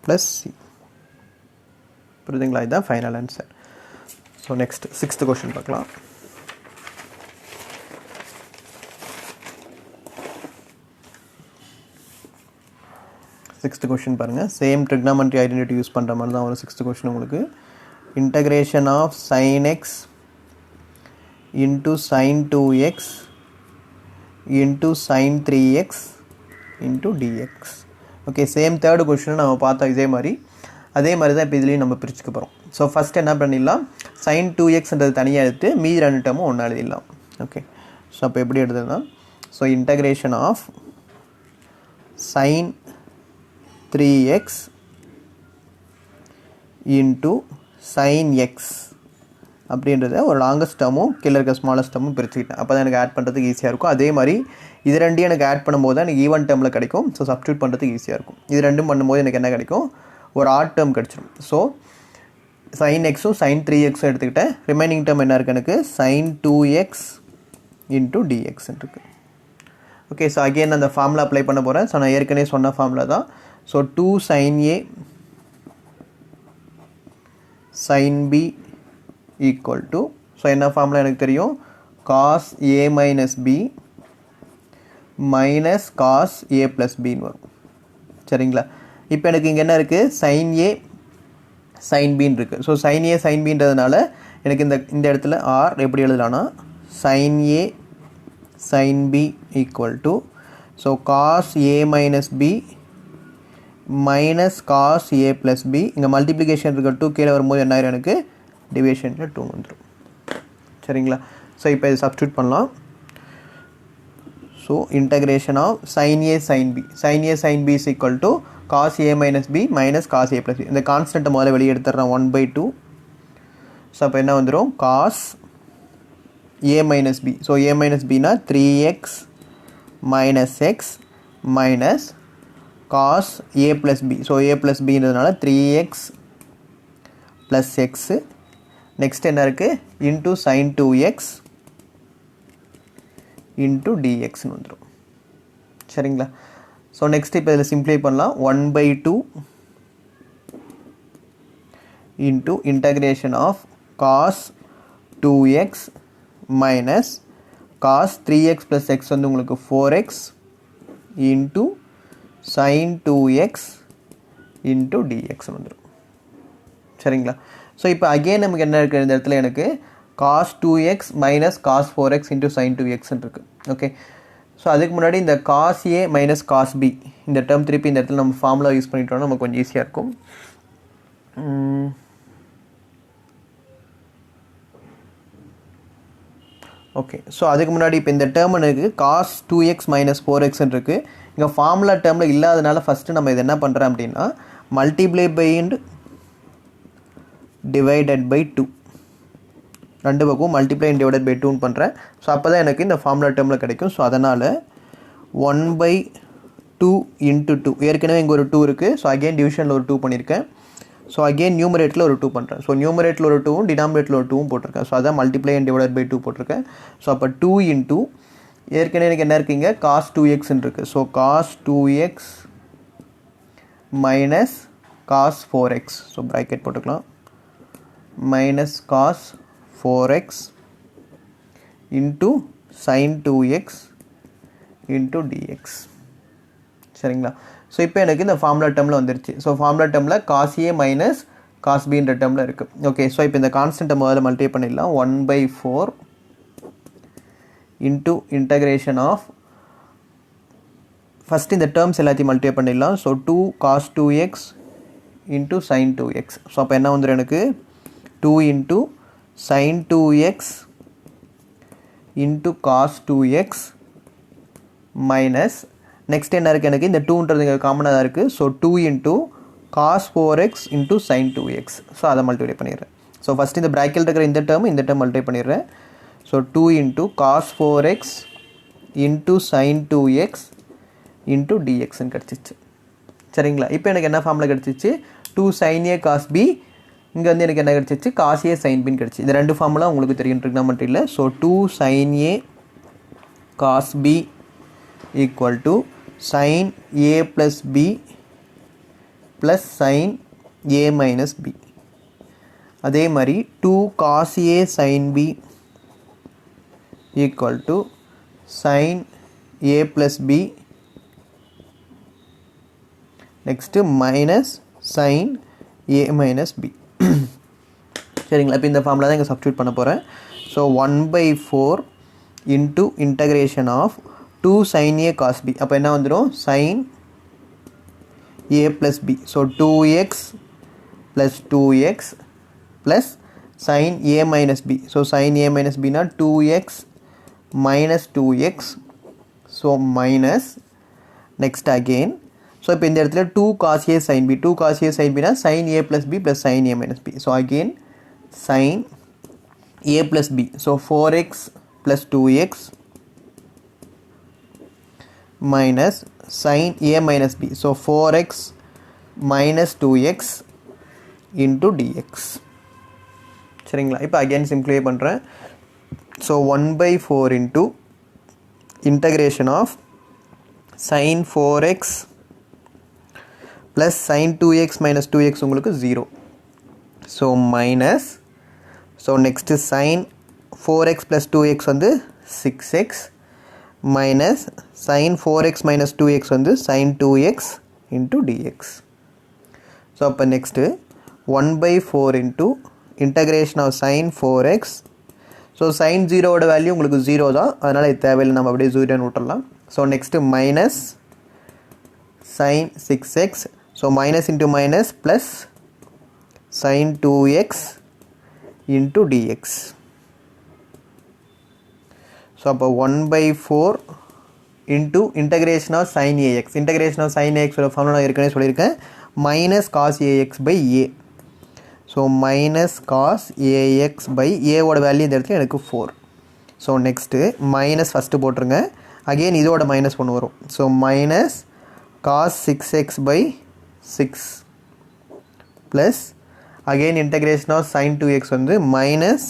plus c. புரியுதுங்களா? இதுதான் final answer. So next 6th question பார்க்கலாம். சிக்ஸ்த் கொஸ்டின் பாருங்கள், சேம் ட்ரிக்னாமெட்ரி ஐடென்டிட்டி யூஸ் பண்ணுற மாதிரி தான் வரும் 6th கொஸ்டின் உங்களுக்கு. Integration of sin x into sin 2x into sin 3x into dx. Okay, same third question நம்ம பார்த்தோம் இதே மாதிரி தான் இப்போ இதுலேயும் நம்ம பிரிச்சுக்க போகிறோம். ஸோ ஃபஸ்ட் என்ன பண்ணிடலாம், sin 2xன்றது தனியாக எடுத்து மீதி ரெண்டு டேர்மும் ஒன்றா எழுதிடலாம். ஓகே, ஸோ அப்போ எப்படி எடுத்ததுன்னா, so integration of sin 3x into sin x அப்படின்றத ஒரு லாங்கஸ்ட் டேர்மும் கீழே இருக்க ஸ்மாலஸ்ட் டேர்மும் பிரிச்சுக்கிட்டேன். அப்போ தான் எனக்கு ஆட் பண்ணுறதுக்கு ஈஸியாக இருக்கும். அதே மாதிரி இது ரெண்டையும் எனக்கு ஆட் பண்ணும்போது தான் எனக்கு ஈவன் டேர்மில் கிடைக்கும். ஸோ சப்ஸ்டியூட் பண்ணுறதுக்கு ஈஸியாக இருக்கும். இது ரெண்டும் பண்ணும்போது எனக்கு என்ன கிடைக்கும், ஒரு ஆட் டேர்ம் கிடச்சிடும். ஸோ sin xும் sin 3xும் எடுத்துக்கிட்டேன். ரிமைனிங் டேர்ம் என்ன இருக்குது எனக்கு, sin 2x இன்ட்டு dx இருக்குது. ஓகே, ஸோ அகெயின் அந்த ஃபார்முலா அப்ளை பண்ண போகிறேன். ஸோ நான் ஏற்கனவே சொன்ன ஃபார்முலா தான். So 2 sin a sin b equal to, so என்ன ஃபார்முலா எனக்கு தெரியும், cos a minus b minus cos a plus பின்னு வரும். சரிங்களா? இப்போ எனக்கு இங்கே என்ன இருக்குது, sin a sin bன்னு இருக்குது. ஸோ sin a sin bன்றதுனால எனக்கு இந்த இடத்துல r எப்படி எழுதலான்னா sin a sin b equal to, so cos a minus b minus cos a plus b. இங்கே மல்டிப்ளிகேஷன் இருக்க 2 கீழே வரும்போது என்ன ஆயிரும், எனக்கு டிவிஷனில் 2 வந்துடும். சரிங்களா? ஸோ இப்போ இது சப்ஸ்டியூட் பண்ணலாம். So integration of sin a sin b is equal to cos a minus b minus cos a plus b. இந்த கான்ஸ்டன்ட்டை முதல்ல வெளியே எடுத்துடுறேன், 1/2. ஸோ அப்போ என்ன வந்துடும், cos a minus b. So a minus பின்னா 3x minus x minus cos a plus b. So a plus bன்றதுனால 3x plus x. நெக்ஸ்ட் என்ன இருக்குது, இன்ட்டு sin 2x இன்ட்டு dxன்னு வந்துடும். சரிங்களா? ஸோ நெக்ஸ்ட் இப்போ இதில் சிம்ப்ளை பண்ணலாம். 1/2 into integration of cos 2x minus cos 3x plus x வந்து உங்களுக்கு 4x into sin 2x into dx வந்துடும். சரிங்களா? ஸோ இப்போ அகெயின் நமக்கு என்ன இருக்குது, இந்த இடத்துல எனக்கு cos 2x minus cos 4x into sin 2x இருக்குது. ஓகே, ஸோ அதுக்கு முன்னாடி இந்த cos a minus cos b இந்த டேர்ம் திருப்பி இந்த இடத்துல நம்ம ஃபார்முலா யூஸ் பண்ணிட்டோம்னா நமக்கு கொஞ்சம் ஈஸியாக இருக்கும். ஓகே, ஸோ அதுக்கு முன்னாடி இப்போ இந்த டேர்ம் எனக்கு cos 2x மைனஸ் 4x இருக்குது. இங்கே ஃபார்முலா டேர்மில் இல்லாதனால ஃபஸ்ட்டு நம்ம இது என்ன பண்ணுறோம் அப்படின்னா multiply by and divided by 2 ரெண்டு பக்கம் மல்டிப்ளை அண்ட் டிவைடட் பை 2ன்னு பண்ணுறேன். ஸோ அப்போ தான் எனக்கு இந்த ஃபார்முலா டேர்மில் கிடைக்கும். ஸோ அதனால் 1/2 into 2 ஏற்கனவே இங்கே ஒரு 2 இருக்குது. ஸோ அகெயின் டிவிஷனில் ஒரு 2 பண்ணியிருக்கேன். ஸோ அகெயின் நியூமரேட்டில் ஒரு 2 பண்ணுறேன். ஸோ நியூமரேட்டில் ஒரு 2வும் டினாமினேட்டில் ஒரு 2வும் போட்டிருக்கேன். ஸோ அதான் மல்டிப்ளை அண்ட் டிவைடட் பை 2 போட்டிருக்கேன். ஸோ அப்போ 2 into ஏற்கனவே எனக்கு என்ன இருக்குங்க cos 2xன்னு இருக்குது. So cos 2x minus cos 4x. So bracket போட்டுக்கலாம். minus cos 4x into sin 2x into dx. சரிங்களா? ஸோ இப்போ எனக்கு இந்த ஃபார்முலா டேர்மில் வந்துருச்சு. ஸோ ஃபார்முலா டேர்மில் cos a மைனஸ் cos bன்ற டேர்மில் இருக்குது. ஓகே, ஸோ இப்போ இந்த கான்ஸ்டன்ட்டை முதல்ல மல்டிப்ளை பண்ணிடலாம். 1/4 இன்ட்டு இன்டகிரேஷன் ஆஃப் ஃபஸ்ட் இந்த டேர்ம்ஸ் எல்லாத்தையும் மல்டிப்ளை பண்ணிடலாம். So 2 cos 2x into sin 2x. So அப்போ என்ன வந்துடும் எனக்கு 2 into sin 2x into cos 2x minus next என்ன இருக்குது எனக்கு இந்த 2ன்றது இங்கே காமனாக தான் இருக்குது. So 2 into cos 4x into sin 2x. So அதை மல்டிப்ளை பண்ணிடுறேன். ஸோ ஃபஸ்ட் இந்த ப்ராக்கெட்டில் இருக்கிற இந்த டேர்ம் மல்டிப்ளை பண்ணிடுறேன். So 2 into cos 4x into sin 2x into dxன்னு கிடச்சிச்சு. சரிங்களா? இப்போ எனக்கு என்ன ஃபார்மில் கிடச்சிச்சு 2 sin a cos b. இங்கே வந்து எனக்கு என்ன கிடச்சிச்சு cos a sin bன்னு கிடச்சி. இந்த ரெண்டு ஃபார்முலாம் உங்களுக்கு தெரியும் ட்ரிக்னாமெட்ரியில். So 2 sin a cos b equal to sin a plus b plus sin a minus b. அதே மாதிரி 2 cos a sin b equal to sin a plus b next minus sin a minus b. சரிங்களா? இப்போ இந்த formula தான் இங்கே substitute பண்ண போகிறேன். So 1/4 into integration of 2 sin a cos b. அப்போ என்ன வந்துடும் sin a plus b. So 2x plus 2x plus sin a minus b. So sin a minus b னா 2x minus 2x. So minus next again. So இப்போ இந்த இடத்துல 2 cos a sin b. 2 cos a sin b னா sin a plus b plus sin a minus b. So again sin a plus b. So 4x plus 2x minus sin a minus b. So 4x minus 2x into dx. சரிங்களா? இப்போ again simplify பண்ணுறேன். So 1/4 into integration of sin 4x plus sin 2x minus 2x உங்களுக்கு 0. So minus, so next sin 4x plus 2x வந்து 6x minus sin 4x minus 2x வந்து sin 2x into dx. So அப்போ next 1/4 into integration of sin 4x. So sin 0ஓட வேல்யூ உங்களுக்கு 0 தான், அதனால் இது தேவையில்லை, நம்ம அப்படியே 0ன்னு விட்டுடலாம். So next minus sin 6x. So minus into minus plus sin 2x into dx. So அப்போ 1/4 into integration of sine a x. Integration of sine ஏஎக்ஸோட ஃபார்முலா நான் ஏற்கனவே சொல்லியிருக்கேன், minus cos a x by a. So minus cos a x by ஏவோட வேல்யூ இந்த இடத்துல எனக்கு 4. ஸோ நெக்ஸ்ட்டு மைனஸ் ஃபஸ்ட்டு போட்டுருங்க, அகெயின் இதோட மைனஸ் ஒன்று வரும். So minus cos 6x by 6 plus again integration of sign 2x வந்து minus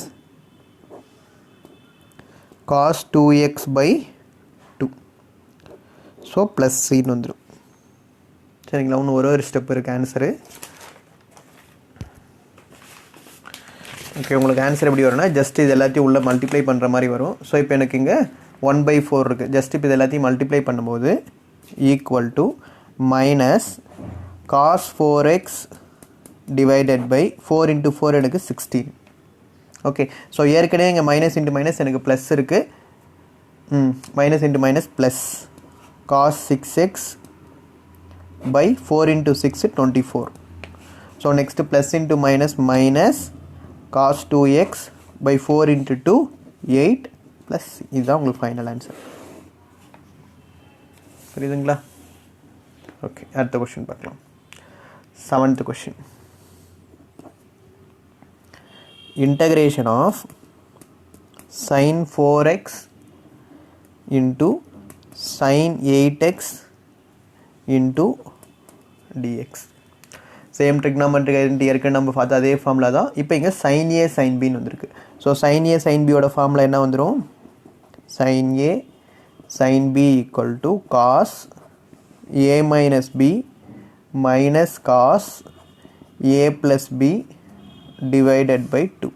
cos 2x by 2. So plus சின்னு வந்துடும். சரிங்களா? இன்னும் ஒரு ஸ்டெப் இருக்குது ஆன்சரு. ஓகே, உங்களுக்கு ஆன்சர் எப்படி வரும்னா ஜஸ்ட் இது எல்லாத்தையும் உள்ளே மல்டிப்ளை பண்ணுற மாதிரி வரும். ஸோ இப்போ எனக்கு இங்கே 1/4 இருக்குது. ஜஸ்ட் இப்போ இது எல்லாத்தையும் மல்டிப்ளை பண்ணும்போது equal to minus cos 4x divided by 4 × 4 எனக்கு 16. ஓகே, ஸோ ஏற்கனவே இங்கே மைனஸ் இன்ட்டு மைனஸ் எனக்கு ப்ளஸ் இருக்குது. Minus into minus plus cos 6x by 4 × 6 24. So next plus into minus minus cos 2x by 4 × 2 8 plus. இதுதான் உங்களுக்கு final answer. புரியுதுங்களா? Okay, அடுத்த question பார்க்கலாம். 7th question. Integration of sin 4x into sin 8x into dx. Same trigonometric identity ஏற்கனவே நம்ம பார்த்து அதே formula தான். இப்போ இங்கே sin a sin bன்னு வந்திருக்கு. So sin a sin b ஓட ஃபார்முலா என்ன வந்துடும்? sin a sin b equal to cos a minus b minus cos a plus b divided by 2.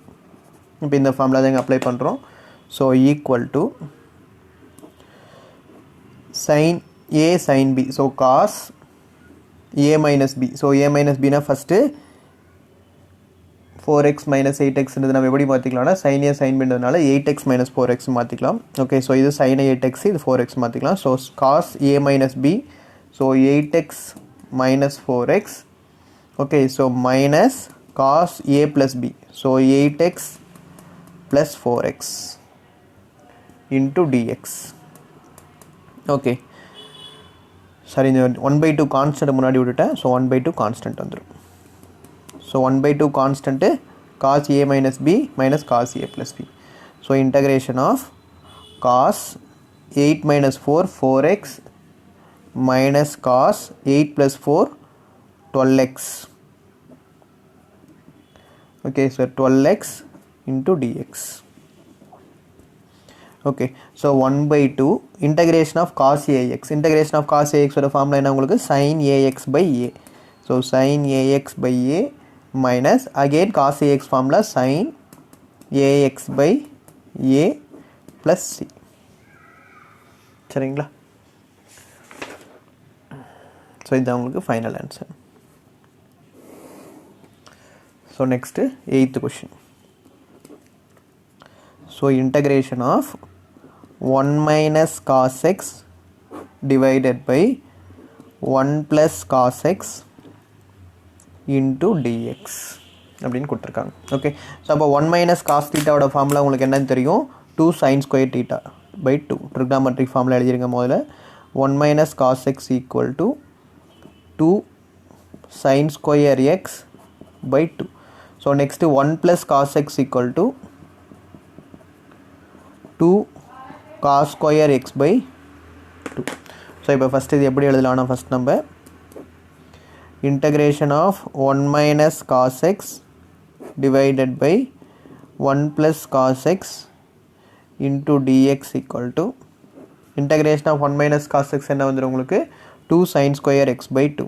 இப்போ இந்த ஃபார்முலா தான் இங்கே அப்ளை பண்ணுறோம். So equal to sin a sin b. ஸோ cos a minus b. So a minus b நான் first 4x minus 8x நம்ம எப்படி மாற்றிக்கலாம்னா sin a sin bன்றதுனால 8x minus 4x மாற்றிக்கலாம். ஓகே, ஸோ இது sin 8x, இது 4x மாற்றிக்கலாம். So cos a minus b, so 8x minus 4x. Okay, so minus cos a plus b, so 8x plus 4x into dx. Okay, சரி, இந்த 1/2 constant முன்னாடி விட்டுட்டேன். So 1/2 constant வந்துடும். So 1/2 constant cos a minus b minus cos a plus b. So integration of cos 8 minus 4 4x minus cos 8 plus 4 12x. Okay, so 12x into dx. Okay, so 1/2 integration of cos ax. Integration of cos ax ஓட formula என்ன உங்களுக்கு? sin ax by a. So sin ax by a minus again cos ax formula sin ax by a plus c. சரிங்களா? So இதுதான் உங்களுக்கு final answer. So next 8th question. So integration of 1 minus cos x divided by 1 plus cos x into dx அப்படின்னு கொடுத்துருக்காங்க. Okay, so அப்போ 1 minus cos தீட்டாவோட formula உங்களுக்கு என்னன்னு தெரியும்? 2 sin square theta by 2. Trigonometric formula எழுதிருங்க முதல்ல. 1 minus cos x equal to 2 sin square x by 2. So next 1 plus cos x equal to 2 cos square x by 2. So இப்போ first இது எப்படி எழுதலாம்னா, first நம்ம integration of 1 minus cos x divided by 1 plus cos x into dx equal to integration of 1 minus cos x என்ன வந்துடும் உங்களுக்கு? 2 sin square x by 2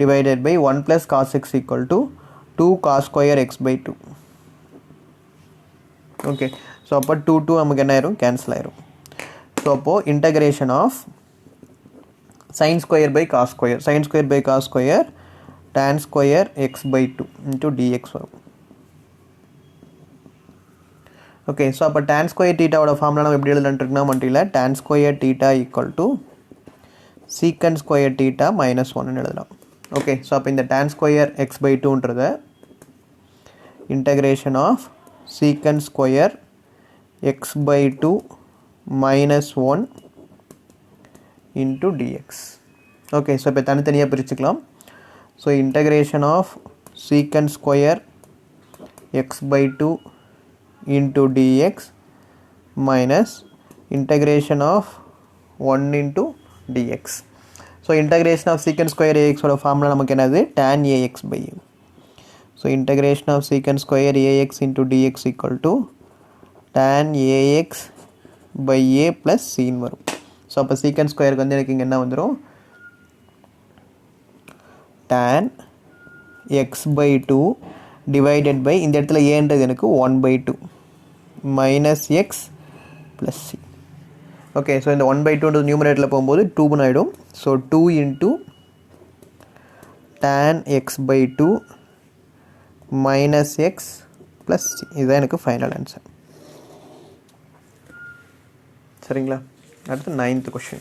divided by 1 plus cos x equal to 2 cos square x by 2. Okay, so அப்போ 2 நமக்கு என்ன ஆயிரும்? Cancel ஆயிரும். So அப்போது integration of sin square by cos square, sin square by cos square tan square x by 2 into dx வரும். Okay, so அப்போ tan square theta ஓட formula நம்ம எப்படி எழுதலாம்னு ட்ரிக்னாமெட்ரியில் tan square theta equal to secant square theta minus 1 எழுதலாம். Okay, so அப்போ இந்த tan square x by 2ன்றத integration of secant square x by 2 minus 1 into dx. Okay, so இப்போ தனித்தனியாக பிரிச்சுக்கலாம். So integration of secant square x by 2 into dx minus integration of 1 into dx. So integration of secant square ax ஓட formula நமக்கு என்னது? tan ax by a. So integration of secant square ax into dx equal to tan ax by a plus c வரும். So அப்போ secant ஸ்கொயருக்கு வந்து எனக்கு இங்கே என்ன வந்துடும்? tan x by 2 divided by இந்த இடத்துல ஏன்றது எனக்கு 1/2 minus x plus c. Okay, so இந்த 1/2 நியூமரேட்டரில் போகும்போது 2 ஆகிடும். So 2 into tan x by 2 minus x plus c. இதுதான் எனக்கு ஃபைனல் ஆன்சர். சரிங்களா? அடுத்து 9th question.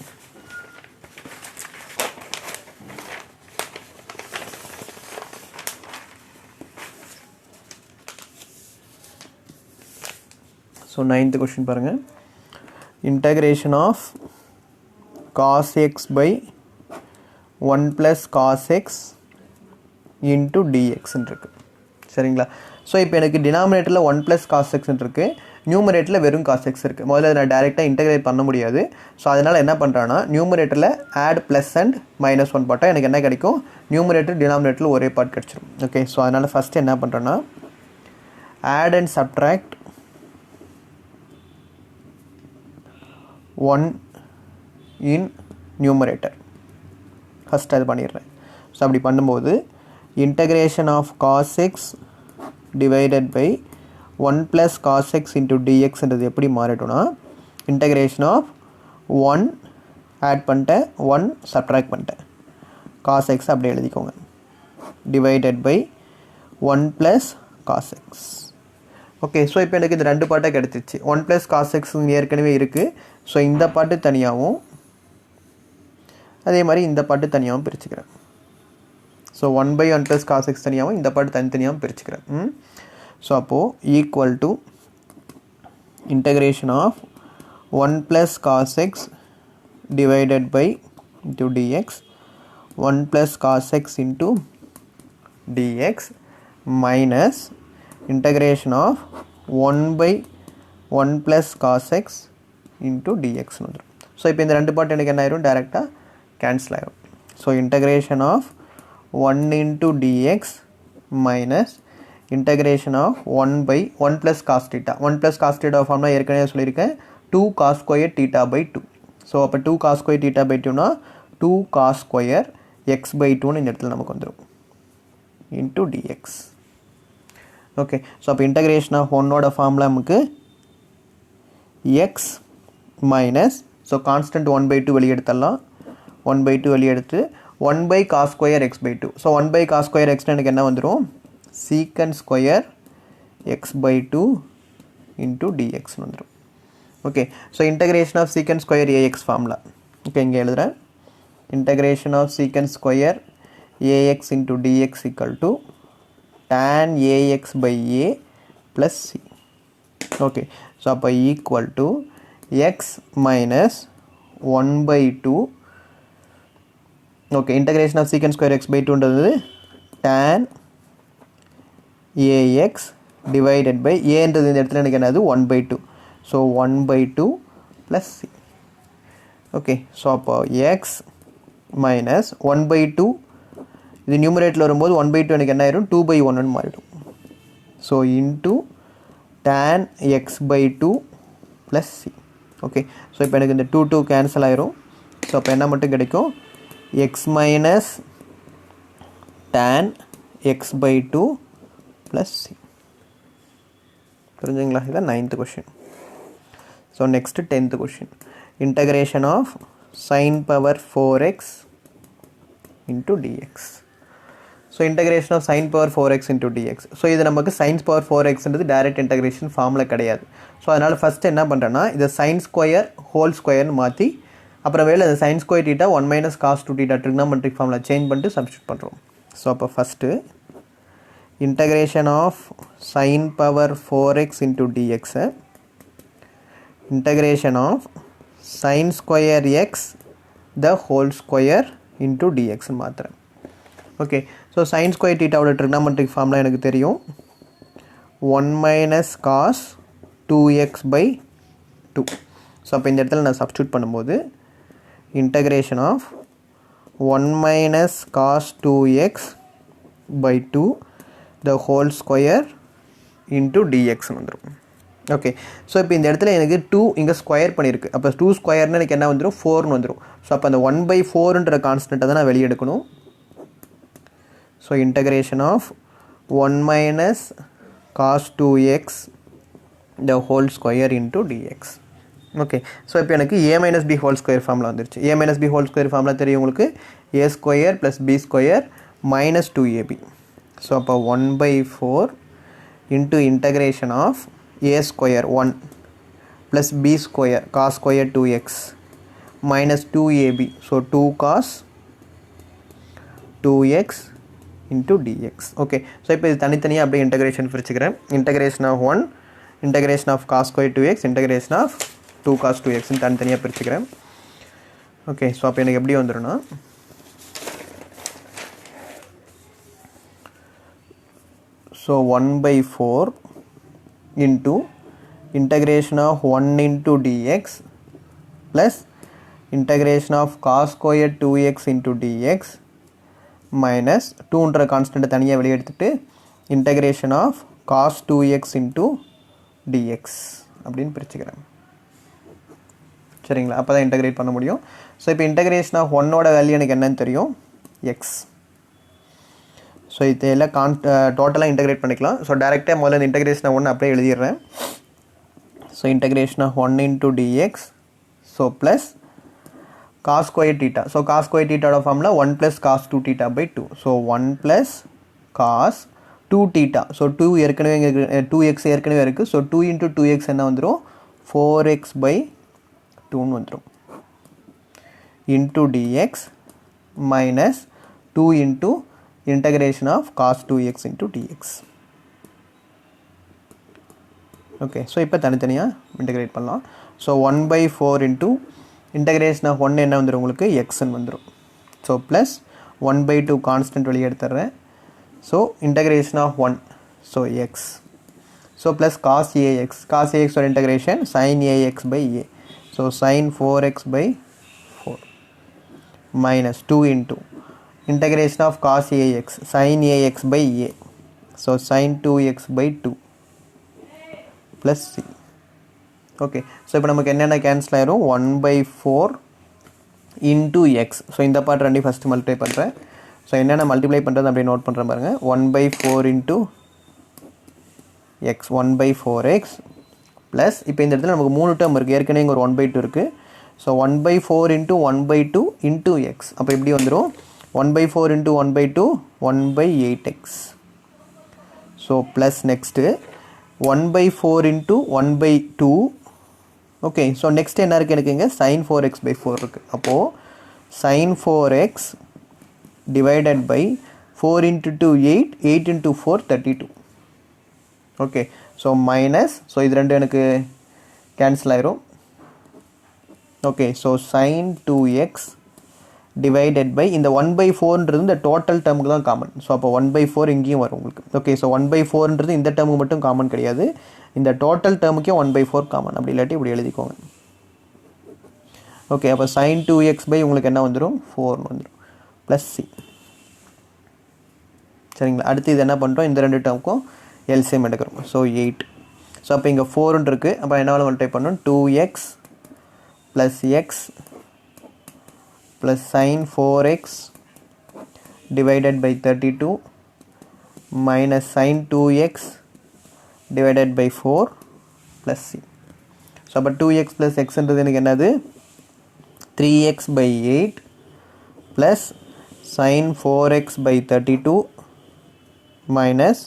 So 9th question பாருங்கள். integration of cos x by 1 plus cos x into dx இருக்கு. சரிங்களா? ஸோ இப்போ எனக்கு டினாமினேட்டரில் 1 plus cos x இருக்குது, நியூமரேட்டரில் வெறும் காஸ் எக்ஸ் இருக்குது. முதல்ல நான் டேரெக்டாக இன்டெகிரேட் பண்ண முடியாது. ஸோ அதனால் என்ன பண்ணுறேன்னா நியூமரேட்டரில் ஆட் ப்ளஸ் அண்ட் -1 போட்டால் எனக்கு என்ன கிடைக்கும், நியூமரேட்டர் டினாமினேட்டரில் ஒரே பார்ட் கிடச்சிடும். ஓகே, ஸோ அதனால் ஃபஸ்ட்டு என்ன பண்ணுறேன்னா add and subtract 1 in numerator first அது பண்ணிடுறேன். ஸோ அப்படி பண்ணும்போது integration of cos x divided by 1 + cos x into dxன்றது எப்படி மாறிடும்னா இன்டகிரேஷன் ஆஃப் 1 ஆட் பண்ணிட்டேன், 1 சப்ட்ராக்ட் பண்ணிட்டேன், cos x அப்படியே எழுதிக்கோங்க, divided by 1 + cos x. Okay, so இப்போ எனக்கு இந்த ரெண்டு பாட்டாக கிடச்சிச்சு. 1 + cos x ஏற்கனவே இருக்குது. ஸோ இந்த பாட்டு தனியாகவும் அதே மாதிரி இந்த பாட்டு தனியாகவும் பிரிச்சுக்கிறேன். ஸோ 1/1 + cos x தனியாகவும் இந்த பாட்டு தனித்தனியாகவும் பிரிச்சுக்கிறேன். ஸோ அப்போது equal to integration of 1 + cos x divided by into dx 1 + cos x into dx minus integration of 1/1 + cos x into dx வந்துடும். ஸோ இப்போ இந்த ரெண்டு பாட்டு எனக்கு என்ன ஆயிரும், டேரெக்டாக கேன்சல் ஆயிரும். So integration of 1 into dx minus integration of 1/1 + cos θ. 1 + cos θ ஃபார்ம்னா ஏற்கனவே சொல்லியிருக்கேன், 2 cos square θ/2. ஸோ அப்போ 2 cos square θ/2னா 2 cos square x/2ன்னு இந்த இடத்துல நமக்கு வந்துடும் இன்ட்டு dx. ஓகே, ஸோ அப்போ இன்டகிரேஷன் ஆஃப் 1ஓட ஃபார்முலா நமக்கு x மைனஸ், ஸோ கான்ஸ்டன்ட் 1/2 வெளியே எடுத்துடலாம், 1/2 வெளியே எடுத்து 1/cos square x/2. So 1/cos square x எனக்கு என்ன வந்துடும், secant square x/2 into dx வந்துடும். Okay, so integration of secant square ax formula. Okay, இங்கே எழுதுகிறேன், integration of secant square ax into dx equal to tan ax/a plus c. Okay, so அப்போ equal to x minus 1/2. Okay, integration of secant square x/2ன்றது tan ax divided by ஏன்றது இந்த இடத்துல எனக்கு என்னது 1/2. So 1/2 plus c. Okay, so அப்போ x minus 1/2, இது நியூமரேட்டில் வரும்போது 1/2 எனக்கு என்ன ஆயிரும், 2/1 மாறிடும். So into tan x/2 plus c. Okay, so இப்போ எனக்கு இந்த 2 கேன்சல் ஆயிரும். ஸோ அப்போ என்ன மட்டும் கிடைக்கும், x minus tan x/2 plus c. புரிஞ்சுங்களா? இதுதான் 9th question. So next 10th question, integration of sin power 4x into dx. So integration of sin power 4x into dx. So இது நமக்கு sin power 4xன்றது direct integration ஃபார்மில் கிடையாது. So அதனால் first என்ன பண்ணுறேன்னா இதை sin ஸ்கொயர் ஹோல் ஸ்கொயர்னு மாற்றி அப்புறமேல அந்த sin ஸ்கொயர் θ 1 - cos 2 θ ட்ரிக்னாமெட்ரிக் ஃபார்மில் சேஞ்ச் பண்ணிட்டு சப்ஸ்டியூட் பண்ணுறோம். ஸோ அப்போ first integration of sin power 4x into dx, integration of sin square x the whole square into dx மாத்திரம். Okay, so sin square θவோட trigonometric formula எனக்கு தெரியும், 1 - cos 2x/2. So அப்போ இந்த இடத்துல நான் சப்ஸ்டியூட் பண்ணும்போது integration of 1 - cos 2x/2 the whole square into dx வந்துடும். Okay, so இப்போ இந்த இடத்துல எனக்கு 2 இங்கே ஸ்கொயர் பண்ணியிருக்கு. அப்போ 2 ஸ்கொயர்னு எனக்கு என்ன வந்துடும், 4ன்னு வந்துடும். ஸோ அப்போ அந்த 1/4ன்ற கான்ஸ்டண்ட்டை தான் நான் வெளியே எடுக்கணும். So integration of 1 - cos 2x the whole square into dx. Okay, so இப்போ எனக்கு a - b whole square formula வந்துருச்சு. a - b whole square formula தெரியும் உங்களுக்கு, a square plus b square minus 2ab. So அப்போ 1/4 into integration of a square 1 plus b square cos square 2x minus 2ab. So 2 cos 2x into dx. Okay, so இப்போ இது தனித்தனியாக அப்படியே integration பிரிச்சுக்கிறேன். Integration of 1, integration of cos square 2x, integration of 2 cos 2xன்னு தனித்தனியாக பிரிச்சுக்கிறேன். Okay, so அப்போ எனக்கு எப்படி வந்துடும்னா so 1/4 into integration of 1 into dx plus integration of cos square 2x into dx minus 2ன்ற கான்ஸ்டன்ட் தனியாக வெளியே எடுத்துட்டு integration of cos 2x into dx அப்படின்னு பிரிச்சுக்கிறேன். சரிங்களா? அப்போ தான் இன்டகிரேட் பண்ண முடியும். ஸோ இப்போ இன்டகிரேஷன் ஆஃப் ஒன்னோட வேல்யூ எனக்கு என்னன்னு தெரியும், எக்ஸ். ஸோ இது எல்லாம் டோட்டலாக இன்டகிரேட் பண்ணிக்கலாம். ஸோ டேரெக்டாக முதல்ல இந்த இன்டகிரேஷன் ஆஃப் ஒன்று அப்படியே எழுதிடுறேன். So integration of 1 into dx so plus cos square theta. So cos square theta formula 1 plus cos 2 theta by 2. So 1 plus cos 2 theta. So 2 ஏற்கனவே 2x ஏற்கனவே இருக்குது. ஸோ 2 into 2x என்ன வந்துடும், 4x by 2 வந்துடும் into dx minus 2 into integration of cos 2x into dx. Okay, so இப்போ தனித்தனியாக integrate பண்ணலாம். So 1/4 into integration of 1 என்ன வந்துடும் உங்களுக்கு, எக்ஸ்ன்னு வந்துடும். ஸோ ப்ளஸ் 1/2 கான்ஸ்டன்ட் வெளியே எடுத்துடுறேன். So integration of 1 so x. So plus cos ax, cos ax ஒரு integration sin ax by a. So sin 4x by 4 minus 2 into integration of cos ax sin ax by a. So sin 2x by 2 plus c. Okay, so இப்போ நமக்கு என்னென்ன cancel ஆயிரும், 1/4 into x. So இந்த part ரெண்டையும் first multiply பண்ணுறேன். So என்னென்ன multiply பண்ணுறது அப்படியே நோட் பண்ணுறேன் பாருங்கள். 1/4 into x 1/4x ப்ளஸ் இப்போ இந்த இடத்துல நமக்கு 3 டேர்ம் இருக்குது, ஏற்கனவே இங்கே ஒரு 1/2 இருக்குது. So 1/4 into 1/2 into x. அப்போ எப்படி வந்துடும், 1/4 into 1/2 1/8x. So plus next 1/4 into 1/2. Okay, so next என்ன இருக்குது எனக்கு இங்கே sin 4x by 4 இருக்குது. அப்போது sin 4x divided by 4 into 2 8, 8 into 4 32. Okay, so minus, so இது ரெண்டு எனக்கு கேன்சல் ஆயிரும். Okay, so sin 2x divided by இந்த 1/4ன்றது இந்த டோட்டல் டேர்முக்கு தான் காமன். ஸோ அப்போ 1/4 இங்கேயும் வரும் உங்களுக்கு. ஓகே, ஸோ 1/4ன்றது இந்த டேர்முக்கு மட்டும் காமன் கிடையாது, இந்த டோட்டல் டேர்முக்கே 1/4 காமன். அப்படி இல்லாட்டி இப்படி எழுதிக்கோங்க. ஓகே, அப்போ sin 2x பை உங்களுக்கு என்ன வந்துடும், 4 வந்துடும் ப்ளஸ் சி. சரிங்களா? அடுத்து இது என்ன பண்ணுறோம், இந்த ரெண்டு டேர்முக்கும் எல்சிஎம் எடுக்கிறோம். ஸோ 8. ஸோ அப்போ இங்கே 4 இருக்குது. அப்போ என்ன மல்டிப்ளை பண்ணணும், 2x plus X plus sin 4x divided by 32 minus sin 2x divided by 4 plus c. So அப்போ 2x plus x என்றது எனக்கு என்னது, 3x by 8 plus sin 4x by 32 minus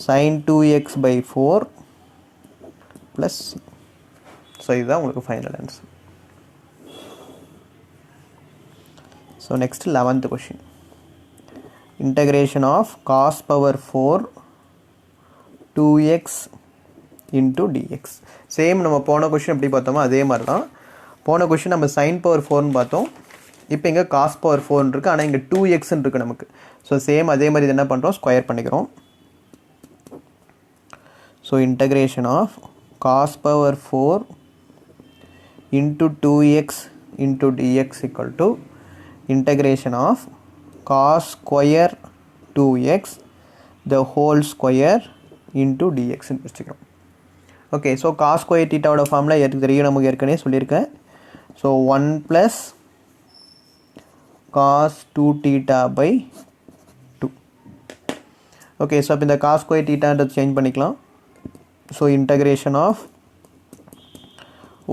sin 2x by 4 plus c. So இதுதான் உங்களுக்கு final answer. So next 11th question, integration of cos power 4 2x into dx. Same நம்ம போன question எப்படி பார்த்தோமோ அதே மாதிரி தான். போன கொஷின் நம்ம sin power 4ன்னு பார்த்தோம், இப்போ இங்கே cos power 4 இருக்குது, ஆனால் இங்கே 2xன்னு இருக்குது நமக்கு. ஸோ சேம் அதே மாதிரி இது என்ன பண்ணுறோம், ஸ்கொயர் பண்ணிக்கிறோம். So integration of cos power 4 into 2x into dx equal to integration of cos square 2x the whole square into dx ன்னு வச்சுக்கிறோம். ஓகே, ஸோ cos square thetaவோட ஃபார்முலா தெரியும், நமக்கு ஏற்கனவே சொல்லியிருக்கேன். So 1 plus cos 2 theta by 2. Okay, so அப்போ இந்த cos square thetaன்றது சேஞ்ச் பண்ணிக்கலாம். So integration of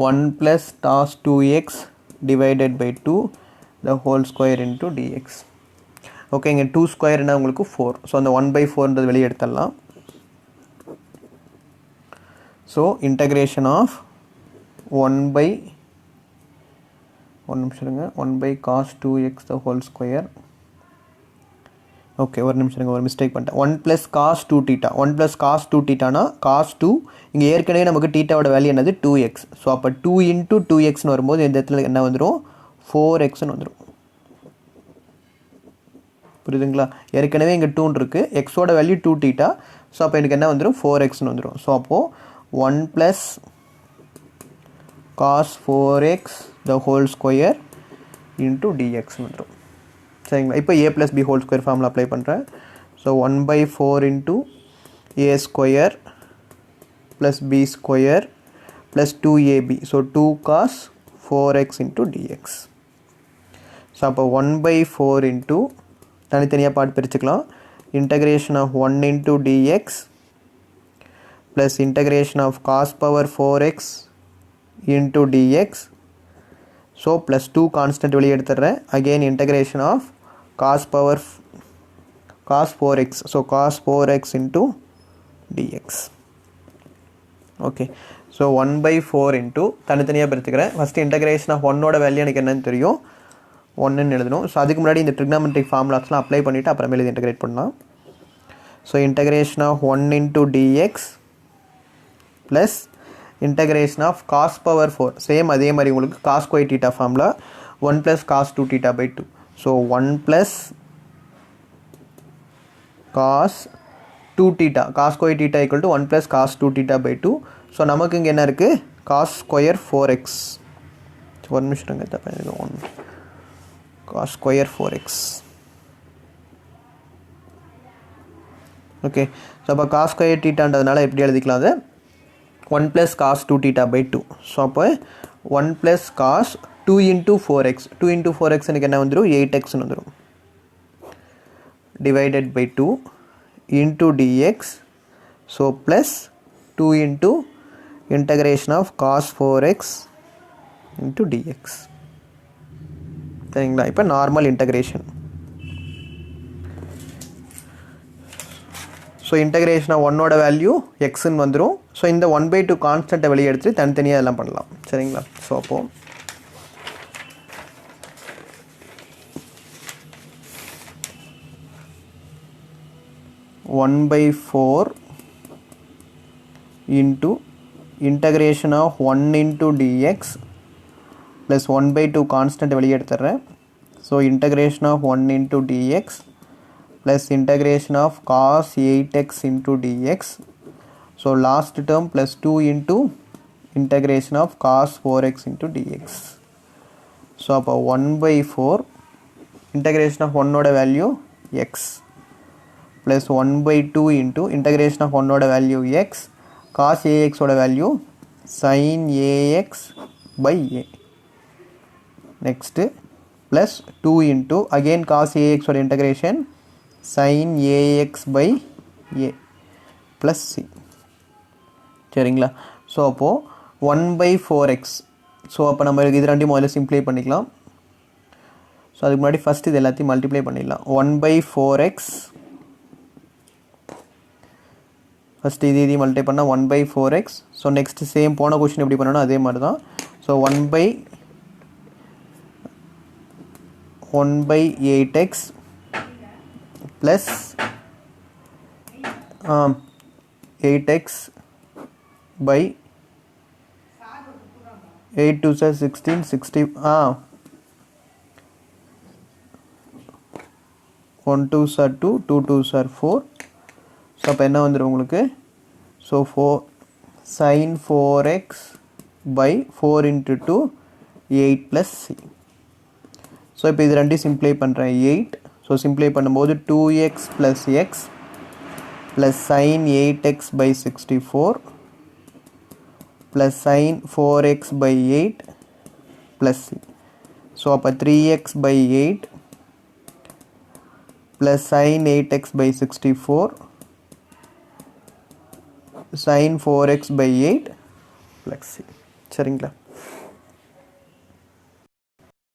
1 plus cos 2x divided by 2 the whole square into dx. Okay, இங்கே 2 ஸ்கொயர் என்ன உங்களுக்கு 4. ஸோ அந்த 1/4ன்றது வெளியே எடுத்துடலாம். So integration of 1 cos 2x the whole square. Okay, ஒரு நிமிஷம் ஒரு மிஸ்டேக் பண்ணிட்டேன். 1 plus cos 2 theta 1 plus cos 2 thetaனா cos 2, இங்கே ஏற்கனவே நமக்கு தீட்டாவோட வேல்யூ என்னது 2x. ஸோ அப்போ 2 into 2xன்னு வரும்போது இந்த இடத்துல என்ன வந்துடும், 4xன்னு வந்துடும். புரியுதுங்களா? ஏற்கனவே இங்கே 2 இருக்குது, எக்ஸோட வேல்யூ 2 theta. ஸோ அப்போ எனக்கு என்ன வந்துடும், 4xன்னு வந்துடும். ஸோ அப்போது 1 plus cos 4x the whole square into dx வந்துரும் சரிங்களா இப்போ a plus b whole square formula apply பண்ணுறேன் so 1/4 into a square plus b square plus 2ab so 2 cos 4x into dx so அப்போ 1/4 into தனித்தனியாக part பிரிச்சுக்கலாம் integration of 1 into dx plus integration of cos power 4x into dx so plus 2 constant வெளியே எடுத்துறேன் again integration of cos 4x so cos 4x into dx okay so 1/4 into தனித்தனியாக பிரிச்சுக்கிறேன் first integration of 1 ஓட value எனக்கு என்னன்னு தெரியும் 1 ன்னு எழுதணும் so அதுக்கு முன்னாடி இந்த ட்ரிக்னாமெட்ரிக் ஃபார்முலாஸ்லாம் அப்ளை பண்ணிவிட்டு அப்புறமேல இது இன்டெகிரேட் பண்ணலாம் so integration of 1 into dx plus integration of cos power 4 same அதே மாதிரி உங்களுக்கு cos square theta formula 1 plus cos 2 theta by 2 so 1 plus cos 2 theta cos square theta equal to 1 plus cos 2 theta by 2 so நமக்கு இங்கே என்ன இருக்குது cos square 4x ஒரு நிமிஷம் cos square 4x okay so அப்போ cos square thetaன்றதுனால எப்படி எழுதிக்கலாம் அது 1 plus cos 2 theta by 2 so அப்போ 1 plus cos 2 into 4x 2 into 4x எனக்கு என்ன வந்துடும் 8x வந்துடும் divided by 2 into dx so plus 2 into integration of cos 4x into dx சரிங்களா இப்போ normal integration so integration of 1 ஓட வேல்யூ எக்ஸ்ன்னு வந்துடும் ஸோ இந்த 1/2 கான்ஸ்டண்ட்டை வெளியே எடுத்து தனித்தனியாக எல்லாம் பண்ணலாம் சரிங்களா ஸோ அப்போது one by four into integration of 1 into dx plus 1/2 constant வெளியே எடுத்துறேன் so integration of 1 into dx plus integration of cos 8x into dx so last term plus 2 into integration of cos 4x into dx so அப்போ 1/4 integration of 1 ஓட value x plus 1/2 into integration of 1 ஓட value x cos ax ஓட value sin ax by a next plus 2 into again cos ax or integration sin ax by a plus c சரிங்களா so அப்போது 1/4x so அப்போ நம்ம இது ரெண்டையும் முதல்ல சிம்ப்ளை பண்ணிக்கலாம் ஸோ அதுக்கு முன்னாடி ஃபஸ்ட் இது எல்லாத்தையும் மல்டிப்ளை பண்ணிடலாம் 1/4x ஃபஸ்ட் இதையும் மல்டிப்ளை பண்ணால் 1/4x ஸோ நெக்ஸ்ட் சேம் போன கொஷின் எப்படி பண்ணணும் அதே மாதிரி தான் so 1/8x plus 8x by 8 2 16 60 1 2 2 2 2 4 so அப்போ என்ன வந்துடும் உங்களுக்கு so 4 sin 4x by 4 into 2 8 plus c so இப்போ இது ரெண்டையும் சிம்ப்ளை பண்ணுறேன் 8 ஸோ சிம்ப்ளை பண்ணும்போது 2x plus x plus sin 8x by 64 plus sin 4x by 8 plus c so அப்போ 3x by 8 plus sin 8x by 64 sin 4x by 8 plus c சரிங்களா